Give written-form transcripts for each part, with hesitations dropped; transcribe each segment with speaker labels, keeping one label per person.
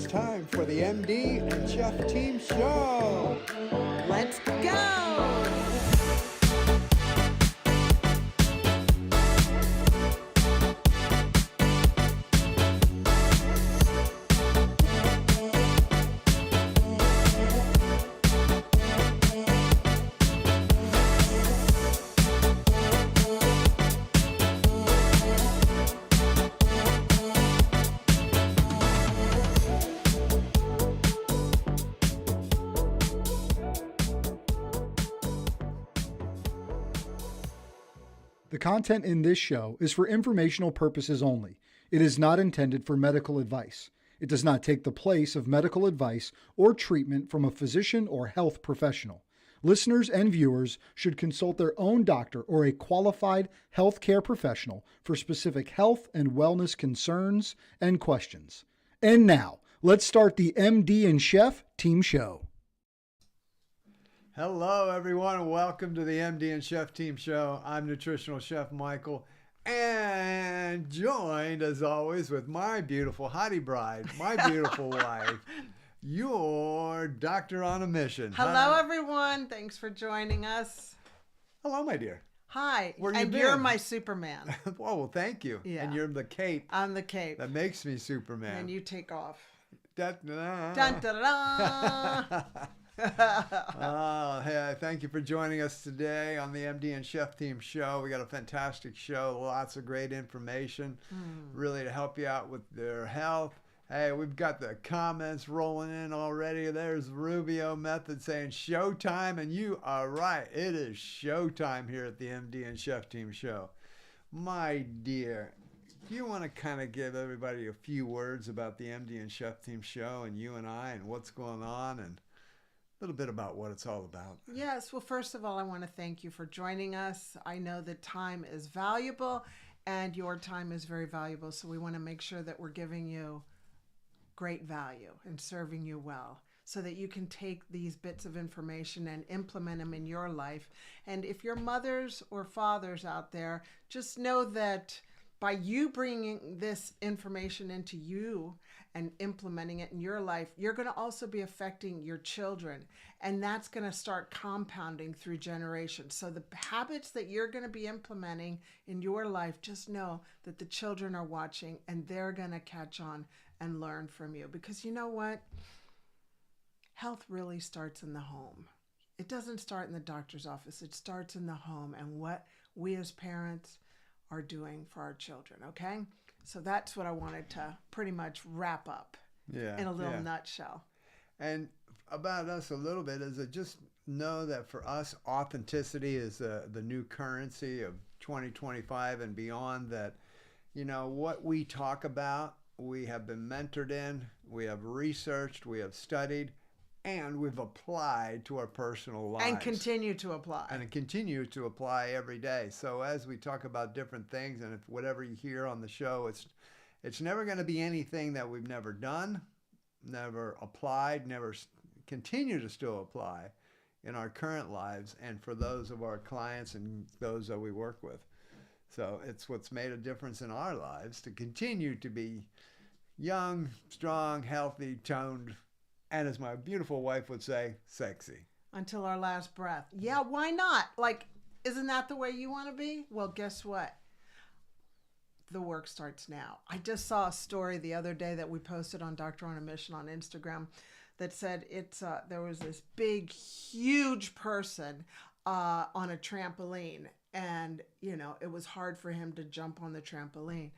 Speaker 1: It's time for the MD and Chef Team Show.
Speaker 2: Let's go!
Speaker 3: The content in this show is for informational purposes only. It is not intended for medical advice. It does not take the place of medical advice or treatment from a physician or health professional. Listeners and viewers should consult their own doctor or a qualified healthcare professional for specific health and wellness concerns and questions. And now, let's start the MD and Chef Team Show.
Speaker 1: Hello, everyone, and welcome to the MD and Chef Team Show. I'm Nutritional Chef Michael, and joined, as always, with my beautiful hottie bride, my beautiful wife, your doctor on a mission.
Speaker 2: Hello, everyone. Thanks for joining us.
Speaker 1: Hello, my dear.
Speaker 2: Hi.
Speaker 1: Where you
Speaker 2: and
Speaker 1: been?
Speaker 2: You're my Superman.
Speaker 1: Well, thank you.
Speaker 2: Yeah.
Speaker 1: And you're the cape
Speaker 2: I'm the cape.
Speaker 1: that makes me Superman.
Speaker 2: And you take off.
Speaker 1: Da-da-da.
Speaker 2: Dun, da, da, da.
Speaker 1: Oh, hey, thank you for joining us today on the MD and Chef Team Show. We got a fantastic show, lots of great information, really to help you out with their health. Hey, we've got the comments rolling in already. There's Rubio Method saying showtime, and you are right. It is showtime here at the MD and Chef Team Show. My dear, do you want to kind of give everybody a few words about the MD and Chef Team Show and you and I and what's going on and a little bit about what it's all about?
Speaker 2: Yes. Well, first of all, I want to thank you for joining us. I know that time is valuable and your time is very valuable. So we want to make sure that we're giving you great value and serving you well so that you can take these bits of information and implement them in your life. And if you're mothers or fathers out there, just know that by you bringing this information into you and implementing it in your life, you're going to also be affecting your children. And that's going to start compounding through generations. So the habits that you're going to be implementing in your life, just know that the children are watching and they're going to catch on and learn from you. Because you know what? Health really starts in the home. It doesn't start in the doctor's office. It starts in the home and what we as parents are doing for our children, okay? So that's what I wanted to pretty much wrap up in a little nutshell.
Speaker 1: And about us a little bit is that just know that for us, authenticity is the new currency of 2025 and beyond. That, you know, what we talk about, we have been mentored in, we have researched, we have studied, and we've applied to our personal lives.
Speaker 2: And continue to apply.
Speaker 1: And continue to apply every day. So as we talk about different things, and if whatever you hear on the show, it's never going to be anything that we've never done, never applied, never continue to still apply in our current lives and for those of our clients and those that we work with. So it's what's made a difference in our lives to continue to be young, strong, healthy, toned, and as my beautiful wife would say, sexy.
Speaker 2: Until our last breath. Yeah, why not? Like, isn't that the way you want to be? Well, guess what? The work starts now. I just saw a story the other day that we posted on Doctor on a Mission on Instagram that said there was this big, huge person on a trampoline. And, you know, it was hard for him to jump on the trampoline.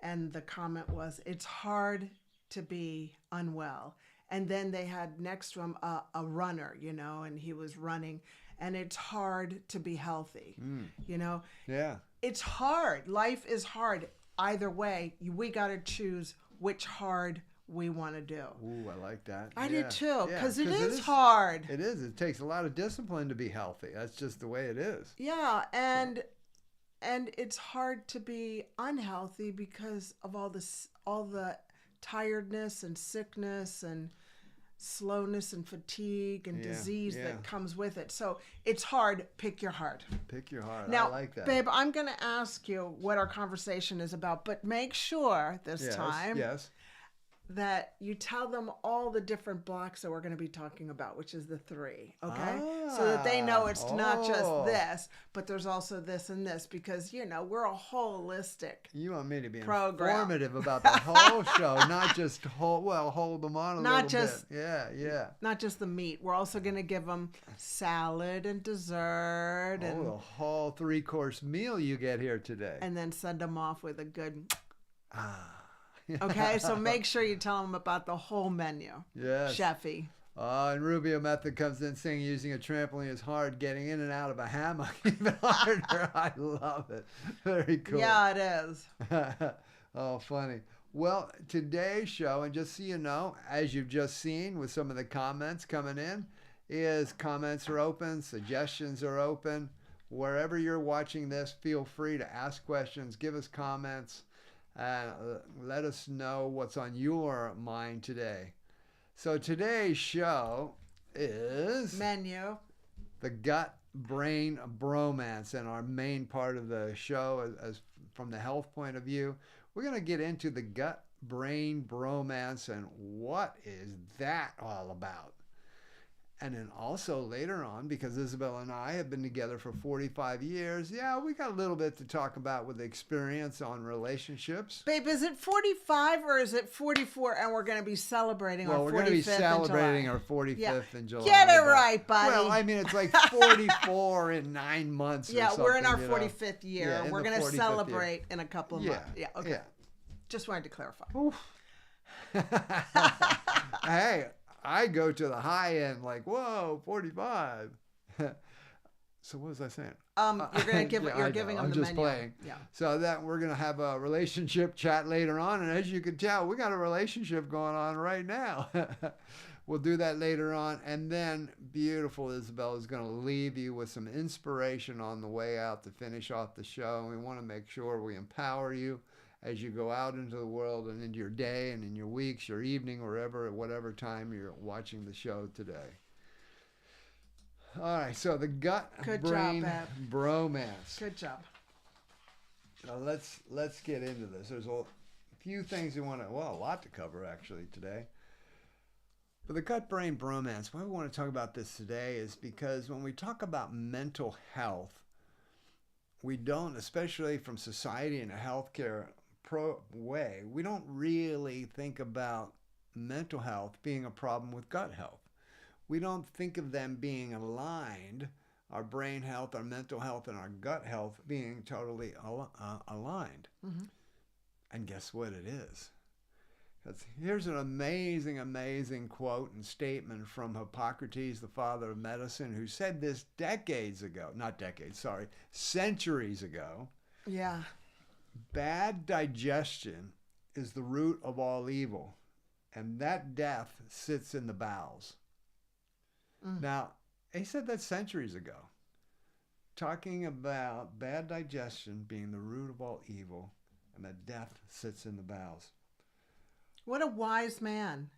Speaker 2: And the comment was, it's hard to be unwell. And then they had next to him a runner, you know, and he was running. And it's hard to be healthy, you know.
Speaker 1: Yeah.
Speaker 2: It's hard. Life is hard. Either way, we got to choose which hard we want to do.
Speaker 1: Ooh, I like that.
Speaker 2: I do too, because
Speaker 1: it
Speaker 2: it is hard.
Speaker 1: It is. It takes a lot of discipline to be healthy. That's just the way it is.
Speaker 2: Yeah, and it's hard to be unhealthy because of all the tiredness and sickness and slowness and fatigue and disease that comes with it. So it's hard. Pick your heart.
Speaker 1: Pick your heart.
Speaker 2: Now,
Speaker 1: I like that.
Speaker 2: Babe, I'm going to ask you what our conversation is about, but make sure this time that you tell them all the different blocks that we're going to be talking about, which is the 3, okay? So that they know it's not just this, but there's also this and this, because, we're a holistic
Speaker 1: You want me to be
Speaker 2: program.
Speaker 1: informative about the whole show, not just hold them on a little bit. Yeah.
Speaker 2: Not just the meat. We're also going to give them salad and dessert. And
Speaker 1: the whole 3-course meal you get here today.
Speaker 2: And then send them off with a good... Okay, so make sure you tell them about the whole menu.
Speaker 1: Yes.
Speaker 2: Chefy.
Speaker 1: And Rubio Method comes in saying using a trampoline is hard. Getting in and out of a hammock even harder. I love it. Very cool.
Speaker 2: Yeah, it is.
Speaker 1: Oh, funny. Well, today's show, and just so you know, as you've just seen with some of the comments coming in, is comments are open, suggestions are open. Wherever you're watching this, feel free to ask questions, give us comments. Let us know what's on your mind today. So today's show is
Speaker 2: menu,
Speaker 1: the gut-brain bromance, and our main part of the show, as from the health point of view, we're going to get into the gut-brain bromance and what is that all about. And then also later on, because Isabel and I have been together for 45 years, we got a little bit to talk about with experience on relationships.
Speaker 2: Babe, is it 45 or is it 44 and we're going to be celebrating our 45th in July?
Speaker 1: Well, we're going to be celebrating our 45th in July.
Speaker 2: Get it right, buddy.
Speaker 1: Well, I mean, it's like 44 in 9 months or something.
Speaker 2: We're in our 45th year. We're going to celebrate in a couple of months.
Speaker 1: Yeah,
Speaker 2: okay.
Speaker 1: Yeah.
Speaker 2: Just wanted to clarify.
Speaker 1: Hey, I go to the high end like, whoa, 45. So what was I saying?
Speaker 2: You're going to give you're giving them the menu. I'm
Speaker 1: just playing.
Speaker 2: Yeah.
Speaker 1: So that we're going to have a relationship chat later on. And as you can tell, we got a relationship going on right now. We'll do that later on. And then beautiful Isabel is going to leave you with some inspiration on the way out to finish off the show. And we want to make sure we empower you as you go out into the world and into your day and in your weeks, your evening, wherever, at whatever time you're watching the show today. All right, so the gut-brain bromance.
Speaker 2: Good job.
Speaker 1: Now let's get into this. There's a few things we want to, a lot to cover actually today. But the gut-brain bromance, why we want to talk about this today is because when we talk about mental health, we don't, especially from society and a healthcare way, we don't really think about mental health being a problem with gut health. We don't think of them being aligned, our brain health, our mental health, and our gut health being totally aligned. Mm-hmm. And guess what it is? Here's an amazing quote and statement from Hippocrates, the father of medicine, who said this centuries ago.
Speaker 2: Yeah.
Speaker 1: Bad digestion is the root of all evil, and that death sits in the bowels. Now, he said that centuries ago, talking about bad digestion being the root of all evil, and that death sits in the bowels.
Speaker 2: What a wise man.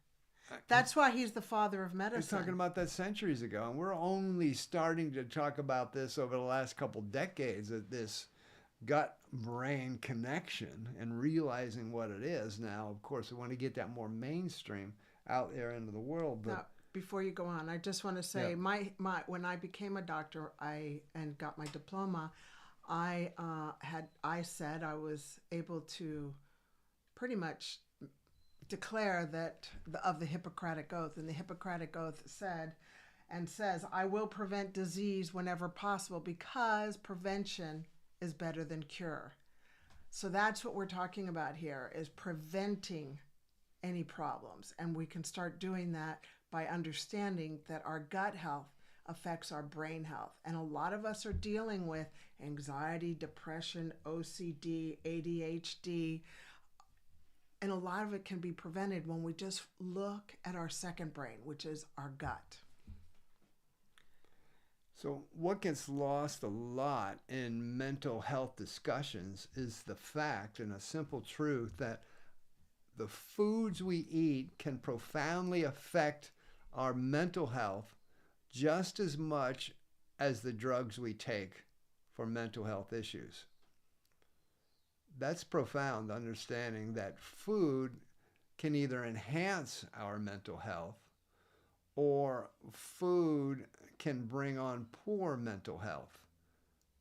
Speaker 2: That's why he's the father of medicine.
Speaker 1: He's talking about that centuries ago, and we're only starting to talk about this over the last couple decades, at this gut-brain connection and realizing what it is. Now, of course, we want to get that more mainstream out there into the world. But
Speaker 2: now, before you go on, I just want to say, my when I became a doctor, and got my diploma, I said I was able to pretty much declare that of the Hippocratic Oath, and the Hippocratic Oath says, I will prevent disease whenever possible because prevention is better than cure. So that's what we're talking about here, is preventing any problems. And we can start doing that by understanding that our gut health affects our brain health. And a lot of us are dealing with anxiety, depression, OCD, ADHD, and a lot of it can be prevented when we just look at our second brain, which is our gut.
Speaker 1: So what gets lost a lot in mental health discussions is the fact and a simple truth that the foods we eat can profoundly affect our mental health just as much as the drugs we take for mental health issues. That's profound, understanding that food can either enhance our mental health, or food can bring on poor mental health.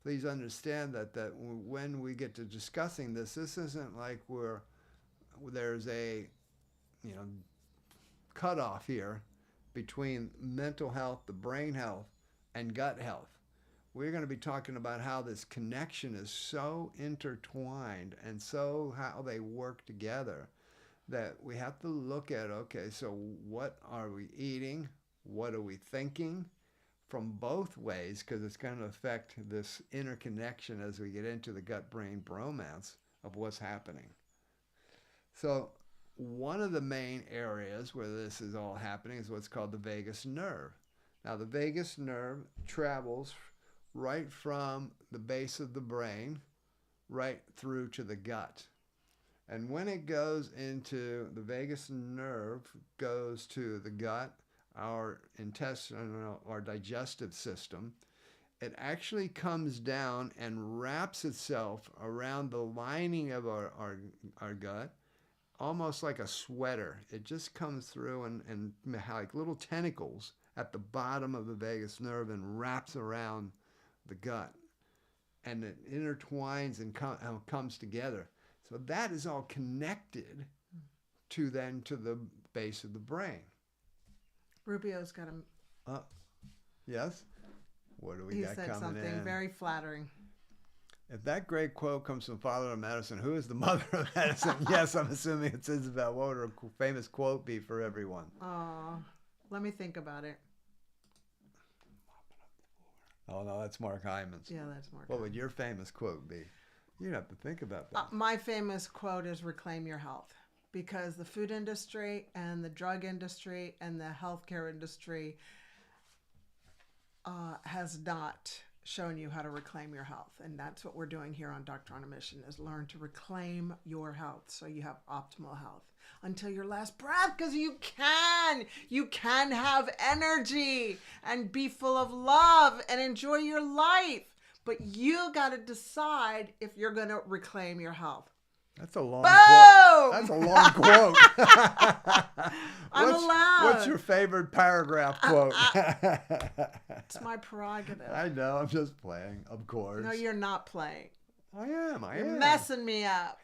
Speaker 1: Please understand that when we get to discussing this isn't like there's a cutoff here between mental health, the brain health, and gut health. We're going to be talking about how this connection is so intertwined and so how they work together that we have to look at, okay, so what are we eating? What are we thinking? From both ways, because it's going to affect this interconnection as we get into the gut-brain bromance of what's happening. So one of the main areas where this is all happening is what's called the vagus nerve. Now, the vagus nerve travels right from the base of the brain right through to the gut. And when it goes into the vagus nerve, goes to the gut, our intestinal, our digestive system, it actually comes down and wraps itself around the lining of our gut, almost like a sweater. It just comes through and like little tentacles at the bottom of the vagus nerve and wraps around the gut. And it intertwines and comes together. So that is all connected to the base of the brain.
Speaker 2: Rubio's got a...
Speaker 1: Yes? What do we
Speaker 2: he
Speaker 1: got
Speaker 2: said
Speaker 1: coming
Speaker 2: something
Speaker 1: in?
Speaker 2: very flattering.
Speaker 1: If that great quote comes from Father of Medicine, who is the mother of medicine? Yes, I'm assuming it's Isabel. What would her famous quote be for everyone?
Speaker 2: Let me think about it.
Speaker 1: Oh, no, that's Mark Hyman's.
Speaker 2: Yeah, that's Mark.
Speaker 1: What would your famous quote be? You'd have to think about that.
Speaker 2: My famous quote is reclaim your health, because the food industry and the drug industry and the healthcare industry has not shown you how to reclaim your health. And that's what we're doing here on Doctor on a Mission, is learn to reclaim your health so you have optimal health until your last breath, because you can have energy and be full of love and enjoy your life. But you got to decide if you're going to reclaim your health.
Speaker 1: That's a long
Speaker 2: Boom!
Speaker 1: quote. That's a long quote.
Speaker 2: I'm allowed.
Speaker 1: What's your favorite paragraph quote?
Speaker 2: It's my prerogative.
Speaker 1: I know. I'm just playing, of course.
Speaker 2: No, you're not playing.
Speaker 1: I am.
Speaker 2: You're messing me up.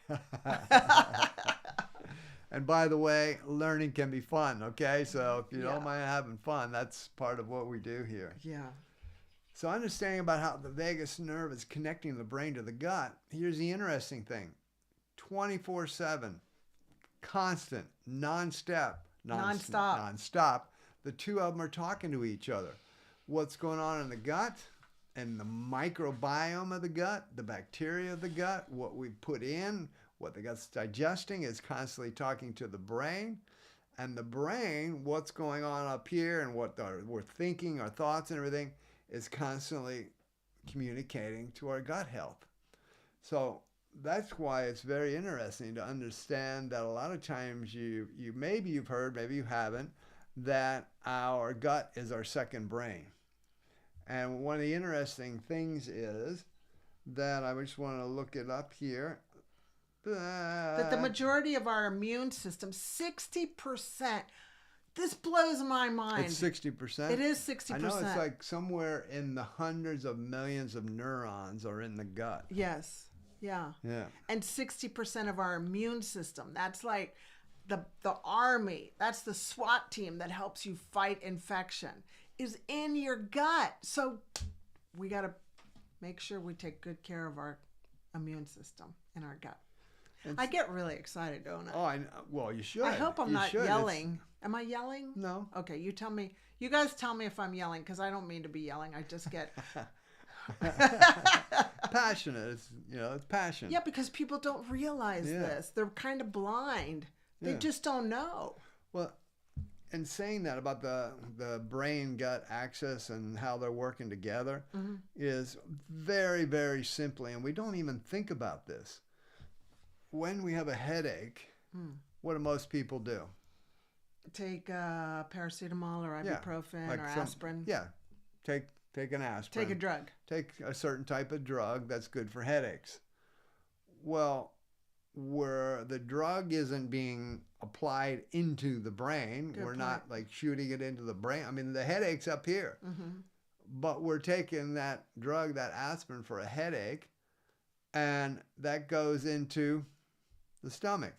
Speaker 1: And by the way, learning can be fun, okay? So if you don't mind having fun, that's part of what we do here.
Speaker 2: Yeah.
Speaker 1: So understanding about how the vagus nerve is connecting the brain to the gut, here's the interesting thing. 24/7, constant, nonstop. The two of them are talking to each other. What's going on in the gut and the microbiome of the gut, the bacteria of the gut, what we put in, what the gut's digesting is constantly talking to the brain. And the brain, what's going on up here and what we're thinking, our thoughts and everything, is constantly communicating to our gut health. So that's why it's very interesting to understand that a lot of times maybe you've heard, maybe you haven't, that our gut is our second brain. And one of the interesting things is that I just want to look it up here.
Speaker 2: That the majority of our immune system, 60%, this blows my mind.
Speaker 1: It's 60%?
Speaker 2: It is 60%.
Speaker 1: I know it's like somewhere in the hundreds of millions of neurons are in the gut.
Speaker 2: Yes. Yeah.
Speaker 1: Yeah.
Speaker 2: And 60% of our immune system, that's like the army, that's the SWAT team that helps you fight infection, is in your gut. So we got to make sure we take good care of our immune system in our gut. I get really excited, don't I?
Speaker 1: Oh, well, you should.
Speaker 2: I hope I'm not yelling. Am I yelling?
Speaker 1: No.
Speaker 2: Okay, you tell me. You guys tell me if I'm yelling, because I don't mean to be yelling. I just get...
Speaker 1: passionate. It's passion.
Speaker 2: Yeah, because people don't realize this. They're kind of blind. They just don't know.
Speaker 1: Well, and saying that about the brain-gut axis and how they're working together is very, very simply, and we don't even think about this. When we have a headache, what do most people do?
Speaker 2: Take paracetamol or ibuprofen or aspirin.
Speaker 1: Yeah, take an aspirin.
Speaker 2: Take a drug.
Speaker 1: Take a certain type of drug that's good for headaches. Well, where the drug isn't being applied into the brain.
Speaker 2: Good
Speaker 1: We're
Speaker 2: point.
Speaker 1: not like shooting it into the brain. I mean, the headache's up here, but we're taking that drug, that aspirin, for a headache, and that goes into the stomach.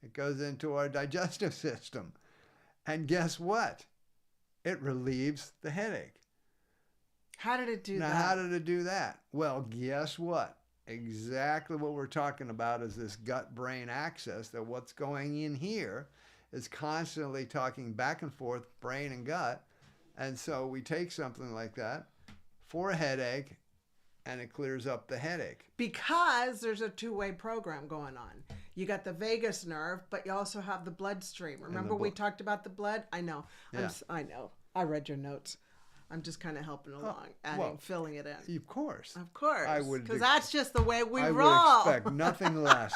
Speaker 1: It goes into our digestive system. And guess what? It relieves the headache.
Speaker 2: How did it do
Speaker 1: Now,
Speaker 2: that?
Speaker 1: how did it do that? Well, guess what? Exactly what we're talking about is this gut-brain axis, that what's going in here is constantly talking back and forth, brain and gut. And so we take something like that for a headache, and it clears up the headache.
Speaker 2: Because there's a two-way program going on. You got the vagus nerve, but you also have the bloodstream. Remember we talked about the blood? I know.
Speaker 1: Yeah.
Speaker 2: I know. I read your notes. I'm just kind of helping along, filling it in.
Speaker 1: Of course.
Speaker 2: Of course.
Speaker 1: I would.
Speaker 2: Because that's just the way we
Speaker 1: I
Speaker 2: roll.
Speaker 1: would expect nothing less.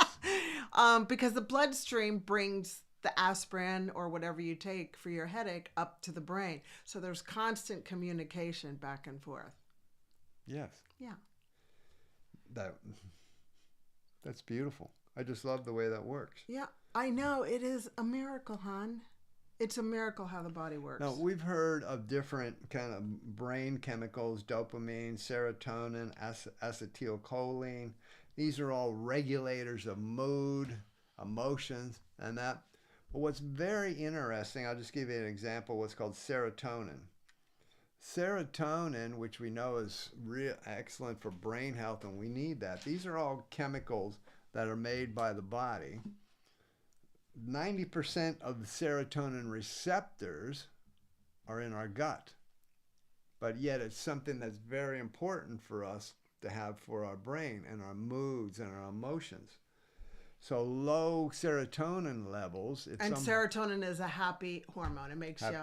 Speaker 2: Because the bloodstream brings the aspirin or whatever you take for your headache up to the brain. So there's constant communication back and forth.
Speaker 1: Yes.
Speaker 2: Yeah.
Speaker 1: That's beautiful. I just love the way that works.
Speaker 2: Yeah, I know. It is a miracle, hon. It's a miracle how the body works.
Speaker 1: Now, we've heard of different kind of brain chemicals: dopamine, serotonin, acetylcholine. These are all regulators of mood, emotions, and that. But what's very interesting, I'll just give you an example, what's called serotonin. Serotonin, which we know is excellent for brain health, and we need that. These are all chemicals that are made by the body. 90% of the serotonin receptors are in our gut, but yet it's something that's very important for us to have for our brain and our moods and our emotions. So low serotonin levels.
Speaker 2: Serotonin is a happy hormone. It makes you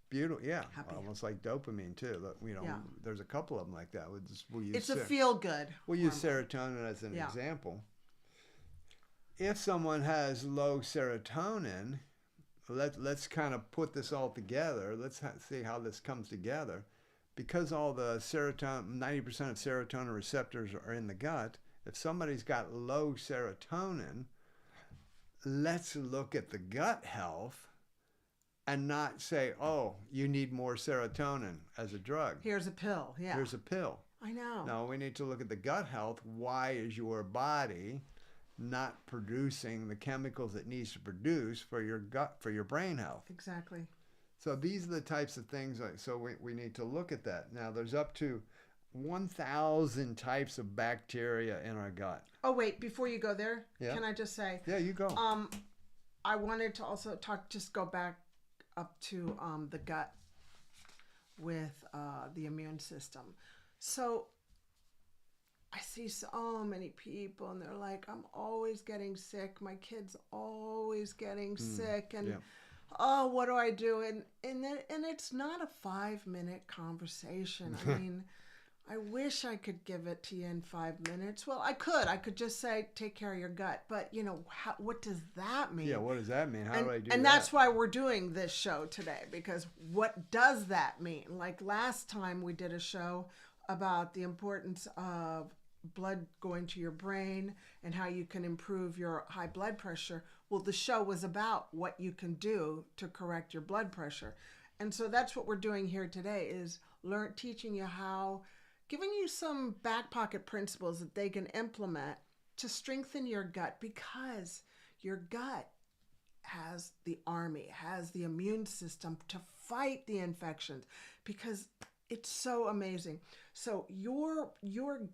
Speaker 1: beautiful, yeah,
Speaker 2: happy.
Speaker 1: Almost like dopamine too. There's a couple of them like that. We'll use
Speaker 2: it's a feel-good.
Speaker 1: We'll use serotonin as an example. If someone has low serotonin, let's kind of put this all together. Let's see how this comes together. Because all the serotonin, 90% of serotonin receptors are in the gut, if somebody's got low serotonin, let's look at the gut health and not say, oh, you need more serotonin as a drug.
Speaker 2: Here's a pill. Yeah.
Speaker 1: Here's a pill.
Speaker 2: I know.
Speaker 1: No, we need to look at the gut health. Why is your body not producing the chemicals it needs to produce for your gut, for your brain health?
Speaker 2: Exactly.
Speaker 1: So these are the types of things. So we need to look at that. Now, there's up to 1,000 types of bacteria in our gut.
Speaker 2: Oh, wait, before you go there,
Speaker 1: Yeah.
Speaker 2: Can I just say?
Speaker 1: Yeah, you go.
Speaker 2: I wanted to also go back up to the gut with the immune system. So I see so many people and they're like, I'm always getting sick. My kid's always getting sick. And oh, what do I do? And it's not a 5-minute conversation. I mean, I wish I could give it to you in 5 minutes. Well, I could just say, take care of your gut. But, what does that mean?
Speaker 1: Yeah, what does that mean? How do I do that?
Speaker 2: And that's why we're doing this show today, because what does that mean? Like last time we did a show about the importance of blood going to your brain and how you can improve your high blood pressure. Well, the show was about what you can do to correct your blood pressure. And so that's what we're doing here today, is teaching you how, giving you some back pocket principles that they can implement to strengthen your gut, because your gut has the army, has the immune system to fight the infections, because it's so amazing. So your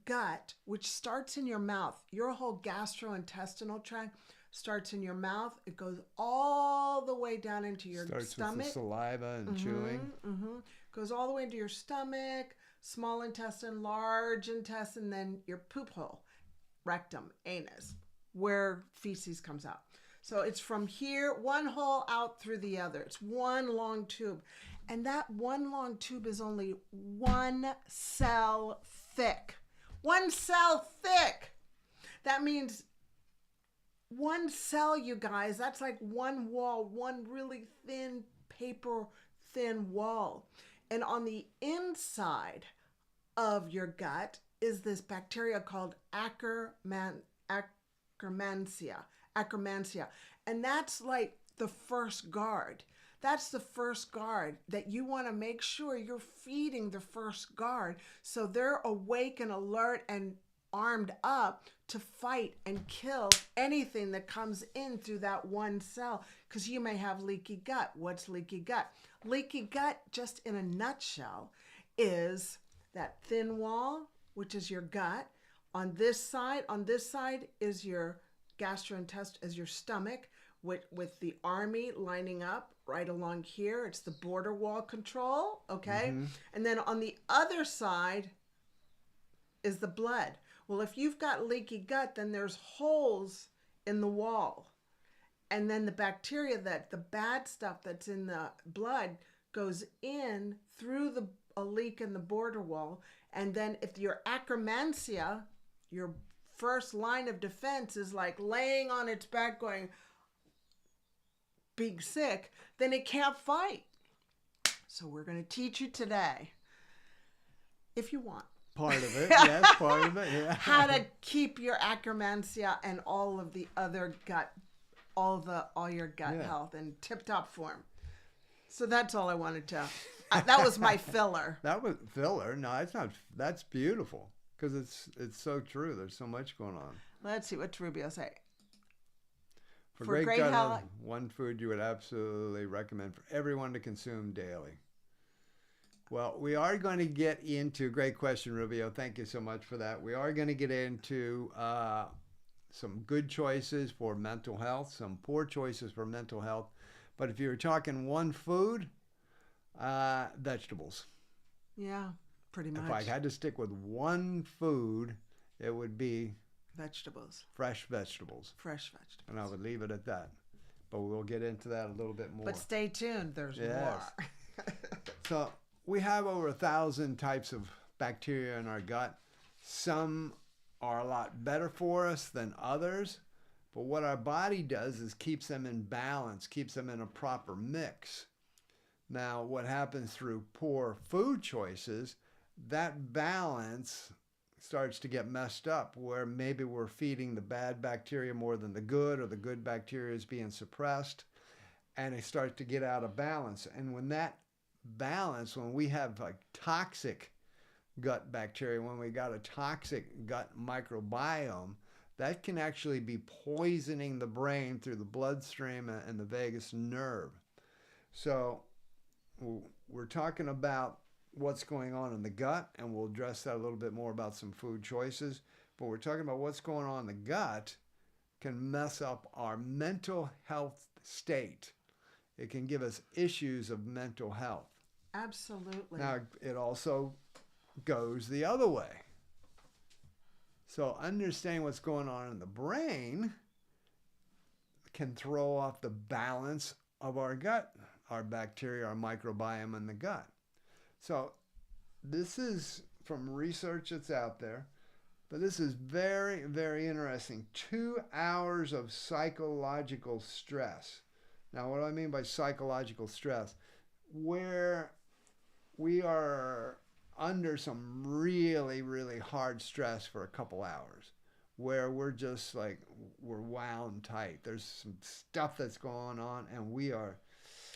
Speaker 2: gut, which starts in your mouth, your whole gastrointestinal tract starts in your mouth. It goes all the way down into your stomach.
Speaker 1: Starts with the saliva and chewing.
Speaker 2: Goes all the way into your stomach, small intestine, large intestine, then your poop hole, rectum, anus, where feces comes out. So it's from here, one hole out through the other. It's one long tube. And that one long tube is only 1 cell thick. 1 cell thick. That means 1 cell, you guys, that's like one wall, one really thin, paper thin wall. And on the inside of your gut is this bacteria called Akkermansia. And that's like the first guard. That's the first guard that you want to make sure you're feeding the first guard so they're awake and alert and armed up to fight and kill anything that comes in through that one cell, because you may have leaky gut. What's leaky gut? Leaky gut, just in a nutshell, is that thin wall, which is your gut. On this side is your gastrointestinal, is your stomach, with the army lining up right along here. It's the border wall control, okay? Mm-hmm. And then on the other side is the blood. Well, if you've got leaky gut, then there's holes in the wall. And then the bacteria, the bad stuff that's in the blood, goes in through a leak in the border wall. And then if your acromancia, your first line of defense, is like laying on its back going, being sick, then it can't fight. So we're going to teach you today, if you want.
Speaker 1: Part of it, yes, part of it, yeah.
Speaker 2: How to keep your acromancia and all of the other gut, all your gut health in tip-top form. So that's all I wanted to. That was my filler.
Speaker 1: That was filler? No, it's not. That's beautiful, because it's so true. There's so much going on.
Speaker 2: Let's see what Rubio say.
Speaker 1: For great gut health, one food you would absolutely recommend for everyone to consume daily. Well, we are going to get into, great question, Rubio. Thank you so much for that. We are going to get into some good choices for mental health, some poor choices for mental health. But if you were talking one food, vegetables.
Speaker 2: Yeah, pretty much.
Speaker 1: If I had to stick with one food, it would be
Speaker 2: vegetables.
Speaker 1: Fresh vegetables.
Speaker 2: Fresh vegetables.
Speaker 1: And I would leave it at that. But we'll get into that a little bit more.
Speaker 2: But stay tuned. There's more.
Speaker 1: So we have over 1,000 types of bacteria in our gut. Some are a lot better for us than others. But what our body does is keeps them in balance, keeps them in a proper mix. Now, what happens through poor food choices, that balance starts to get messed up, where maybe we're feeding the bad bacteria more than the good, or the good bacteria is being suppressed, and it starts to get out of balance. And when that balance, when we have like toxic gut bacteria, when we got a toxic gut microbiome, that can actually be poisoning the brain through the bloodstream and the vagus nerve. So we're talking about what's going on in the gut, and we'll address that a little bit more about some food choices. But we're talking about what's going on in the gut can mess up our mental health state. It can give us issues of mental health.
Speaker 2: Absolutely.
Speaker 1: Now, it also goes the other way. So understanding what's going on in the brain can throw off the balance of our gut, our bacteria, our microbiome in the gut. So this is from research that's out there, but this is very, very interesting. 2 hours of psychological stress. Now, what do I mean by psychological stress? Where we are under some really, really hard stress for a couple hours, where we're just like, we're wound tight. There's some stuff that's going on, and we are...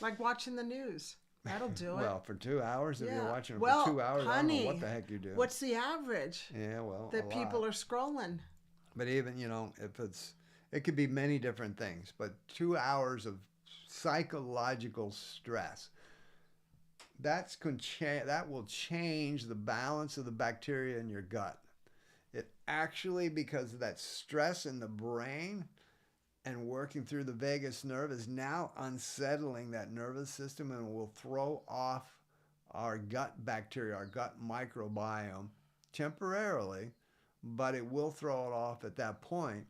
Speaker 2: Like watching the news. That'll do it.
Speaker 1: Well, for 2 hours, if you're watching it for 2 hours,
Speaker 2: honey,
Speaker 1: I don't know what the heck you do.
Speaker 2: What's the average?
Speaker 1: Yeah, well,
Speaker 2: that people are scrolling.
Speaker 1: But even, if it could be many different things, but 2 hours of psychological stress, that will change the balance of the bacteria in your gut. It actually, because of that stress in the brain and working through the vagus nerve, is now unsettling that nervous system, and will throw off our gut bacteria, our gut microbiome temporarily, but it will throw it off at that point.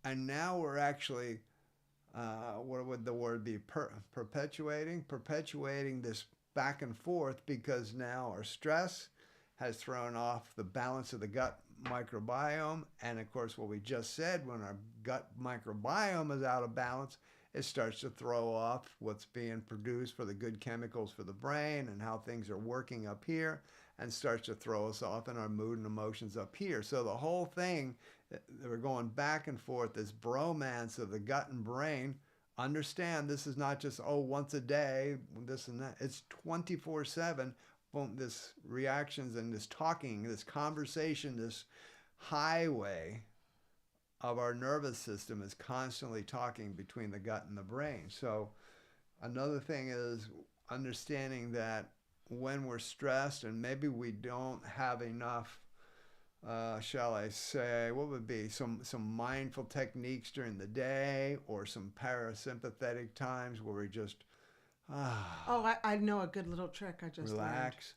Speaker 1: And now we're actually, what would the word be, perpetuating this back and forth, because now our stress has thrown off the balance of the gut microbiome. And of course, what we just said, when our gut microbiome is out of balance, it starts to throw off what's being produced for the good chemicals for the brain and how things are working up here, and starts to throw us off in our mood and emotions up here. So the whole thing, we're going back and forth, this bromance of the gut and brain, understand this is not just, once a day, this and that. It's 24/7. Boom, this reactions and this talking, this conversation, this highway of our nervous system is constantly talking between the gut and the brain. So another thing is understanding that when we're stressed and maybe we don't have enough, shall I say, what would be some mindful techniques during the day, or some parasympathetic times where we just
Speaker 2: I know a good little trick I just
Speaker 1: relax.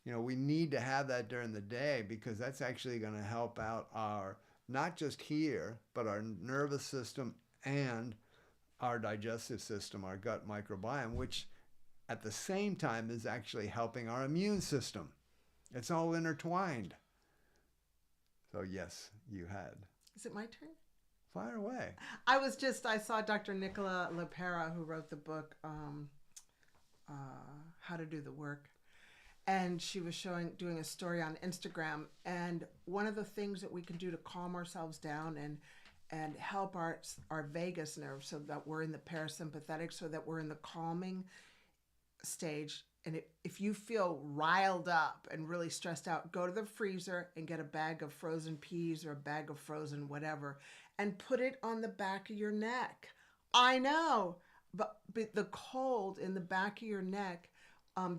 Speaker 2: learned.
Speaker 1: We need to have that during the day, because that's actually going to help out our, not just here, but our nervous system and our digestive system, our gut microbiome, which at the same time is actually helping our immune system. It's all intertwined. So yes, you had.
Speaker 2: Is it my turn?
Speaker 1: Fire away.
Speaker 2: I saw Dr. Nicola LaPera, who wrote the book, How to Do the Work. And she was doing a story on Instagram. And one of the things that we can do to calm ourselves down and help our vagus nerve, so that we're in the parasympathetic, so that we're in the calming stage. And if you feel riled up and really stressed out, go to the freezer and get a bag of frozen peas or a bag of frozen whatever and put it on the back of your neck. I know, but the cold in the back of your neck,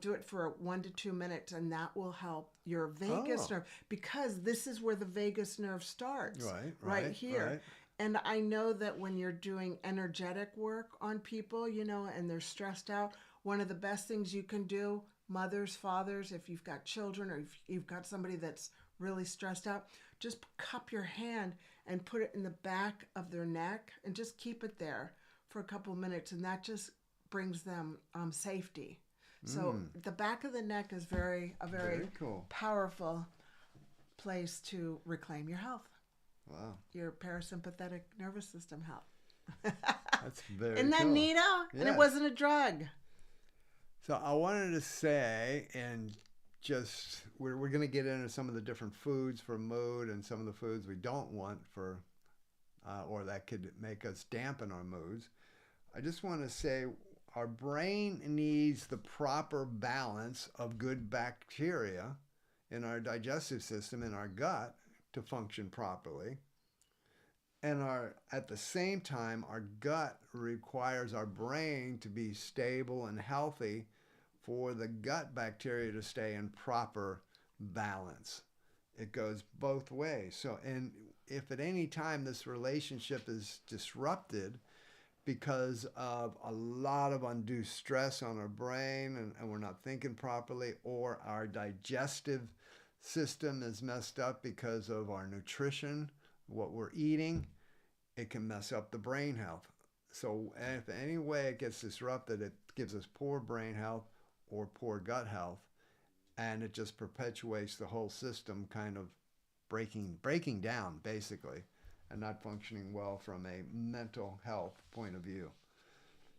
Speaker 2: do it for 1 to 2 minutes, and that will help your vagus nerve, because this is where the vagus nerve starts, right here. Right. And I know that when you're doing energetic work on people, and they're stressed out, one of the best things you can do, mothers, fathers, if you've got children or if you've got somebody that's really stressed out, just cup your hand and put it in the back of their neck and just keep it there for a couple of minutes, and that just brings them safety. So the back of the neck is very cool, powerful place to reclaim your health.
Speaker 1: Wow.
Speaker 2: Your parasympathetic nervous system health.
Speaker 1: That's very
Speaker 2: Isn't that
Speaker 1: cool.
Speaker 2: neato?
Speaker 1: Yes.
Speaker 2: And it wasn't a drug.
Speaker 1: So I wanted to say, and just we're going to get into some of the different foods for mood and some of the foods we don't want for, or that could make us dampen our moods. I just want to say our brain needs the proper balance of good bacteria in our digestive system, in our gut, to function properly. And at the same time, our gut requires our brain to be stable and healthy for the gut bacteria to stay in proper balance. It goes both ways. So, and if at any time this relationship is disrupted because of a lot of undue stress on our brain and we're not thinking properly, or our digestive system is messed up because of our nutrition, what we're eating, it can mess up the brain health. So if in any way it gets disrupted, it gives us poor brain health or poor gut health, and it just perpetuates the whole system kind of breaking down, basically, and not functioning well from a mental health point of view.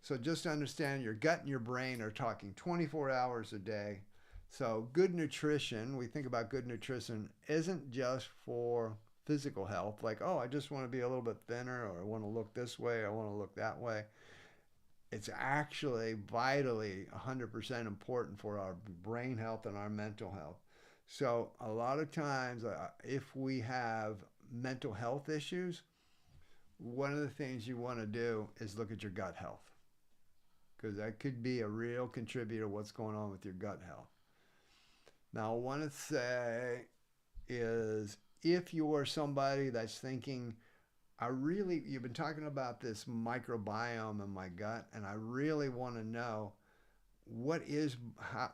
Speaker 1: So just understand your gut and your brain are talking 24 hours a day. So good nutrition, we think about good nutrition, isn't just for physical health, like, I just want to be a little bit thinner, or I want to look this way, I want to look that way. It's actually vitally 100% important for our brain health and our mental health. So a lot of times, if we have mental health issues, one of the things you want to do is look at your gut health, because that could be a real contributor to what's going on with your gut health. Now, I want to say is, if you are somebody that's thinking, you've been talking about this microbiome in my gut, and I really want to know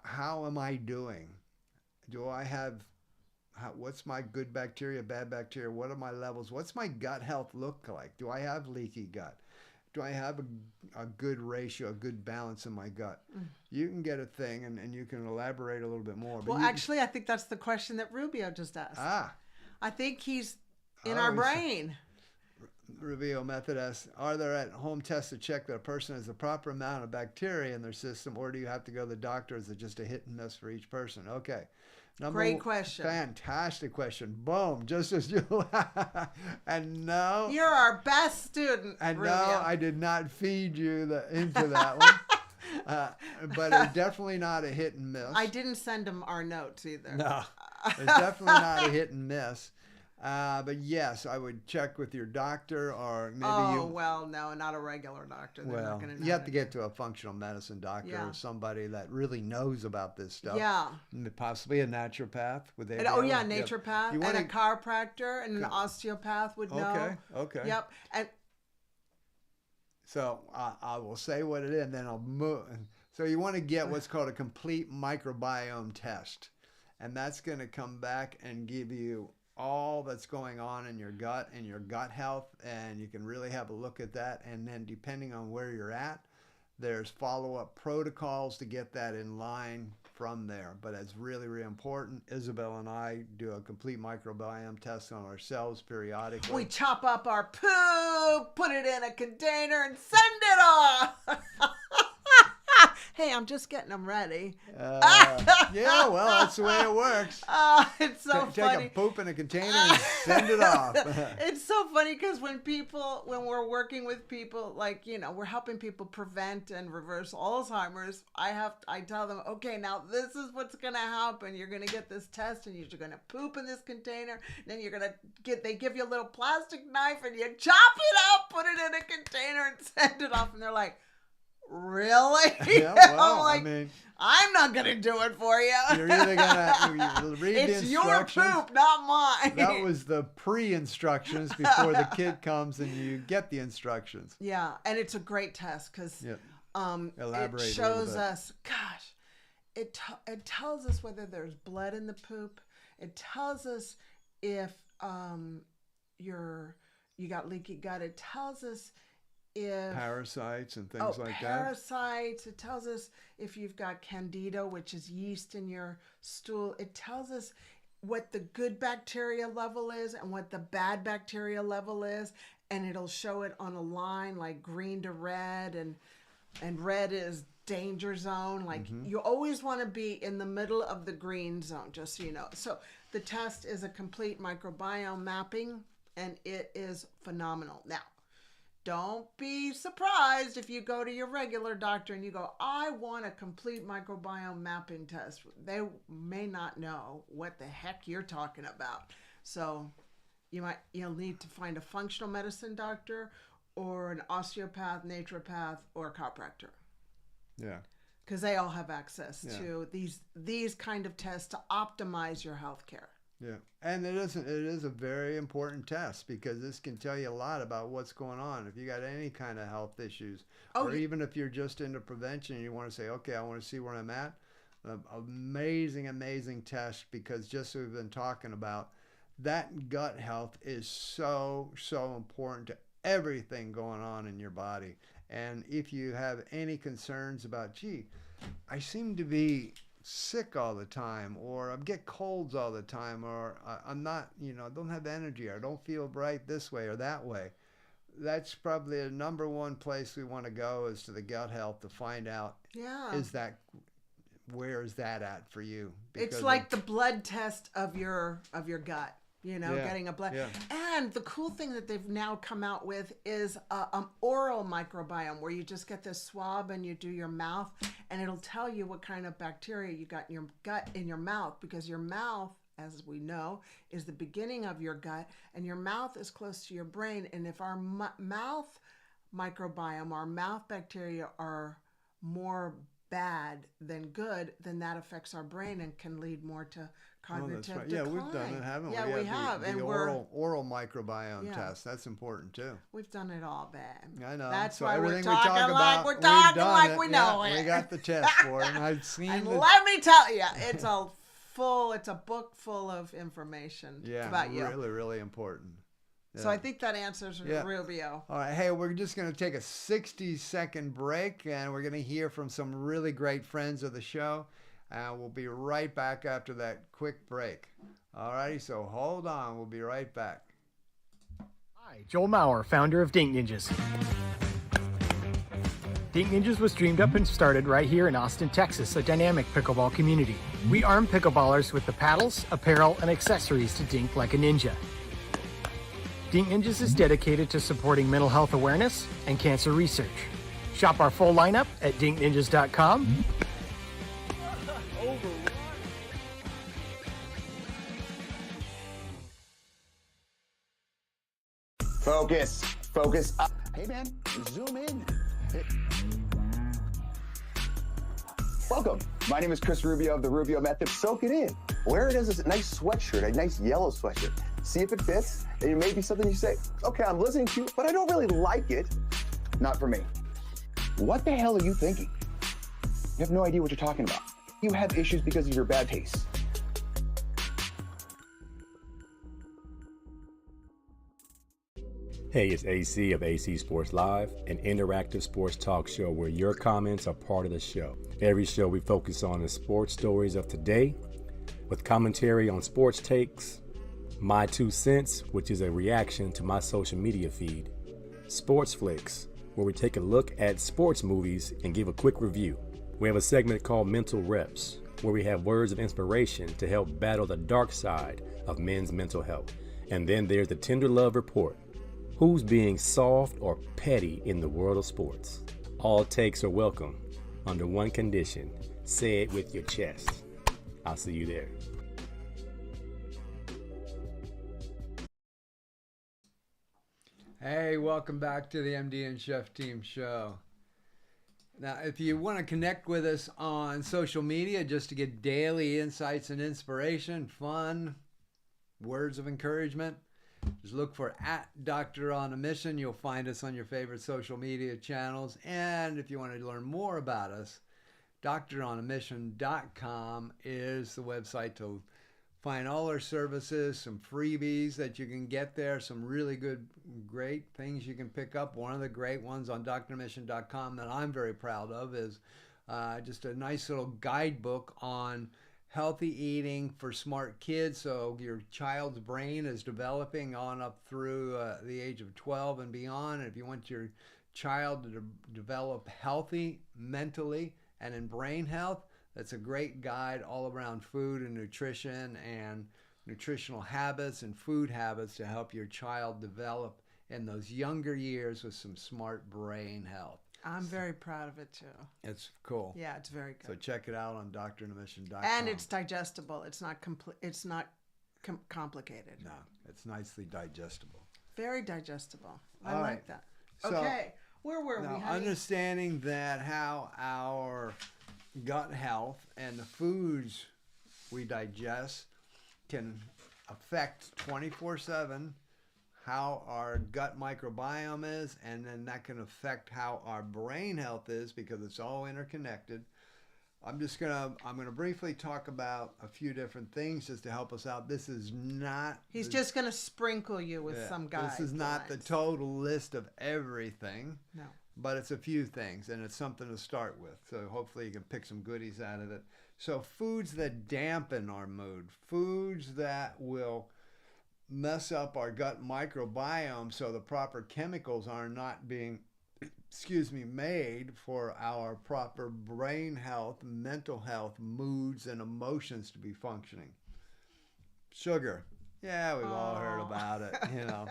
Speaker 1: how am I doing? Do I have, what's my good bacteria, bad bacteria? What are my levels? What's my gut health look like? Do I have leaky gut? Do I have a good ratio, a good balance in my gut? You can get a thing, and you can elaborate a little bit more.
Speaker 2: Well, actually, I think that's the question that Rubio just asked. I think he's in our brain.
Speaker 1: Rubio Method asks, are there at-home tests to check that a person has the proper amount of bacteria in their system, or do you have to go to the doctor? Is it just a hit and miss for each person? Okay.
Speaker 2: Great question.
Speaker 1: Fantastic question. Boom. Just as you... And no...
Speaker 2: You're our best student,
Speaker 1: And
Speaker 2: Rubio.
Speaker 1: no, I did not feed you into that one. But it's definitely not a hit and miss.
Speaker 2: I didn't send him our notes either.
Speaker 1: No. It's definitely not a hit and miss. But yes, I would check with your doctor, or maybe
Speaker 2: well, no, not a regular doctor. They're not gonna know
Speaker 1: you have to get to a functional medicine doctor or somebody that really knows about this stuff.
Speaker 2: Yeah.
Speaker 1: Possibly a naturopath. Would they?
Speaker 2: Naturopath and a chiropractor and an osteopath would know.
Speaker 1: Okay.
Speaker 2: Yep. And
Speaker 1: so I will say what it is, and then I'll move. So you want to get what's called a complete microbiome test, and that's going to come back and give you all that's going on in your gut and your gut health, and you can really have a look at that. And then depending on where you're at, there's follow-up protocols to get that in line from there. But it's really, really important. Isabel and I do a complete microbiome test on ourselves periodically.
Speaker 2: We chop up our poop, put it in a container, and send it off. Hey, I'm just getting them ready.
Speaker 1: Yeah, well, that's the way it works.
Speaker 2: It's so funny.
Speaker 1: Take a poop in a container and send it off.
Speaker 2: It's so funny because when we're working with people, like, we're helping people prevent and reverse Alzheimer's, I tell them, okay, now this is what's going to happen. You're going to get this test and you're going to poop in this container. Then you're going to they give you a little plastic knife and you chop it up, put it in a container and send it off. And they're like, really?
Speaker 1: Yeah, well,
Speaker 2: I'm like, I'm not going to do it for you.
Speaker 1: You're either going to read the instructions. It's your poop,
Speaker 2: not mine.
Speaker 1: That was the pre-instructions before the kid comes and you get the instructions.
Speaker 2: Yeah, and it's a great test because it shows us, it tells us whether there's blood in the poop. It tells us if you got leaky gut. It tells us if parasites
Speaker 1: and things like
Speaker 2: parasites. It tells us if you've got candida, which is yeast in your stool. It tells us what the good bacteria level is and what the bad bacteria level is, and it'll show it on a line like green to red, and red is danger zone. Like you always want to be in the middle of the green zone, just so you know. So the test is a complete microbiome mapping, and it is phenomenal. Now, don't be surprised if you go to your regular doctor and you go, I want a complete microbiome mapping test. They may not know what the heck you're talking about. So you'll need to find a functional medicine doctor or an osteopath, naturopath, or a chiropractor.
Speaker 1: Yeah.
Speaker 2: Because they all have access to these kind of tests to optimize your health care.
Speaker 1: Yeah, and it is a very important test because this can tell you a lot about what's going on. If you got any kind of health issues, or even if you're just into prevention and you want to say, okay, I want to see where I'm at, amazing test, because just as we've been talking about, that gut health is so important to everything going on in your body. And if you have any concerns about, I seem to be sick all the time, or I get colds all the time, or I'm not, I don't have energy, or I don't feel right this way or that way, that's probably the number one place we want to go, is to the gut health, to find out, where is that at for you? Because
Speaker 2: it's like the blood test of your gut. Getting a blood. Yeah. And the cool thing that they've now come out with is an oral microbiome, where you just get this swab and you do your mouth, and it'll tell you what kind of bacteria you got in your gut, in your mouth, because your mouth, as we know, is the beginning of your gut, and your mouth is close to your brain. And if our mouth microbiome, our mouth bacteria, are more bad than good, then that affects our brain and can lead more to cognitive decline.
Speaker 1: Yeah, we've done it, haven't we?
Speaker 2: Yeah, we have.
Speaker 1: The oral microbiome test. That's important too.
Speaker 2: We've done it all, babe.
Speaker 1: I know.
Speaker 2: That's
Speaker 1: so
Speaker 2: why
Speaker 1: everything
Speaker 2: we're talking
Speaker 1: about,
Speaker 2: we're talking like we know it.
Speaker 1: We got the test for it, and I've seen
Speaker 2: and let me tell you, it's a book full of information about you.
Speaker 1: Really, really important. Yeah.
Speaker 2: So I think that answers Rubio.
Speaker 1: All right. Hey, we're just going to take a 60-second break, and we're going to hear from some really great friends of the show. We'll be right back after that quick break. All righty. So hold on. We'll be right back.
Speaker 3: Hi,
Speaker 4: Hi, Joel Maurer, founder of Dink Ninjas. Dink Ninjas was dreamed up and started right here in Austin, Texas, a dynamic pickleball community. We arm pickleballers with the paddles, apparel, and accessories to dink like a ninja. Dink Ninjas is dedicated to supporting mental health awareness and cancer research. Shop our full lineup at dinkninjas.com.
Speaker 5: Focus up. Hey man, zoom in. Welcome. My name is Chris Rubio of the Rubio Method. Soak it in. Wear it as a nice sweatshirt, a nice yellow sweatshirt. See if it fits. And it may be something you say, okay, I'm listening to you, but I don't really like it. Not for me. What the hell are you thinking? You have no idea what you're talking about. You have issues because of your bad taste.
Speaker 6: Hey, it's AC of AC Sports Live, an interactive sports talk show where your comments are part of the show. Every show we focus on the sports stories of today, with commentary on sports takes, my 2 cents, which is a reaction to my social media feed, Sports Flicks, where we take a look at sports movies and give a quick review. We have a segment called Mental Reps, where we have words of inspiration to help battle the dark side of men's mental health. And then there's the Tender Love Report. Who's being soft or petty in the world of sports? All takes are welcome under one condition. Say it with your chest. I'll see you there.
Speaker 1: Hey, welcome back to the MD and Chef Team Show. Now, if you want to connect with us on social media just to get daily insights and inspiration, fun, words of encouragement, just look for @DoctorOnAMission. You'll find us on your favorite social media channels. And if you want to learn more about us, doctoronamission.com is the website to find all our services, some freebies that you can get there, some really good, great things you can pick up. One of the great ones on doctoronamission.com that I'm very proud of is just a nice little guidebook on healthy eating for smart kids. So your child's brain is developing on up through the age of 12 and beyond. And if you want your child to develop healthy mentally and in brain health, that's a great guide all around food and nutrition and nutritional habits and food habits to help your child develop in those younger years with some smart brain health.
Speaker 2: I'm very proud of it too.
Speaker 1: It's cool.
Speaker 2: Yeah, it's very good.
Speaker 1: So check it out on doctoronamission.com.
Speaker 2: And it's digestible. It's not complicated.
Speaker 1: No, it's nicely digestible.
Speaker 2: Very digestible. I
Speaker 1: All
Speaker 2: like
Speaker 1: right.
Speaker 2: that.
Speaker 1: So,
Speaker 2: Okay, where were we,
Speaker 1: now,
Speaker 2: honey?
Speaker 1: understanding that how our gut health and the foods we digest can affect 24/7 how our gut microbiome is, and then that can affect how our brain health is because it's all interconnected. I'm gonna briefly talk about a few different things just to help us out. This is not
Speaker 2: He's just going to sprinkle you with some guidelines.
Speaker 1: This is not the total list of everything.
Speaker 2: No.
Speaker 1: But it's a few things, and it's something to start with. So hopefully you can pick some goodies out of it. So foods that dampen our mood, foods that will mess up our gut microbiome so the proper chemicals are not being made for our proper brain health, mental health, moods, and emotions to be functioning. Sugar. Yeah, we've all heard about it, you know.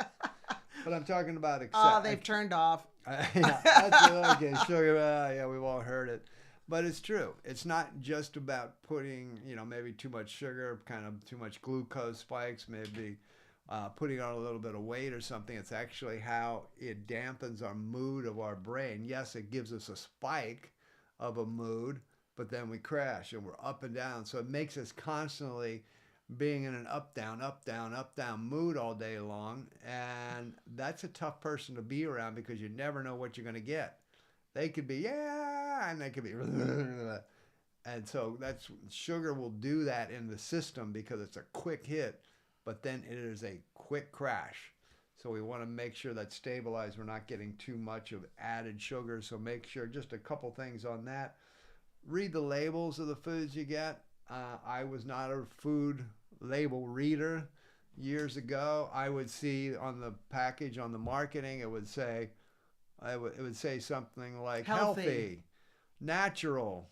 Speaker 1: But I'm talking about
Speaker 2: they've turned off.
Speaker 1: Yeah, that's okay. Sugar, yeah, we've all heard it. But it's true. It's not just about putting, maybe too much sugar, kind of too much glucose spikes, maybe putting on a little bit of weight or something. It's actually how it dampens our mood of our brain. Yes, it gives us a spike of a mood, but then we crash and we're up and down. So it makes us constantly being in an up, down mood all day long. And that's a tough person to be around because you never know what you're going to get. They could be, and they could be, and so sugar will do that in the system because it's a quick hit, but then it is a quick crash. So we want to make sure that's stabilized. We're not getting too much of added sugar. So make sure, just a couple things on that. Read the labels of the foods you get. I was not a food label reader. years ago, I would see on the package, on the marketing, it would say something like healthy, natural,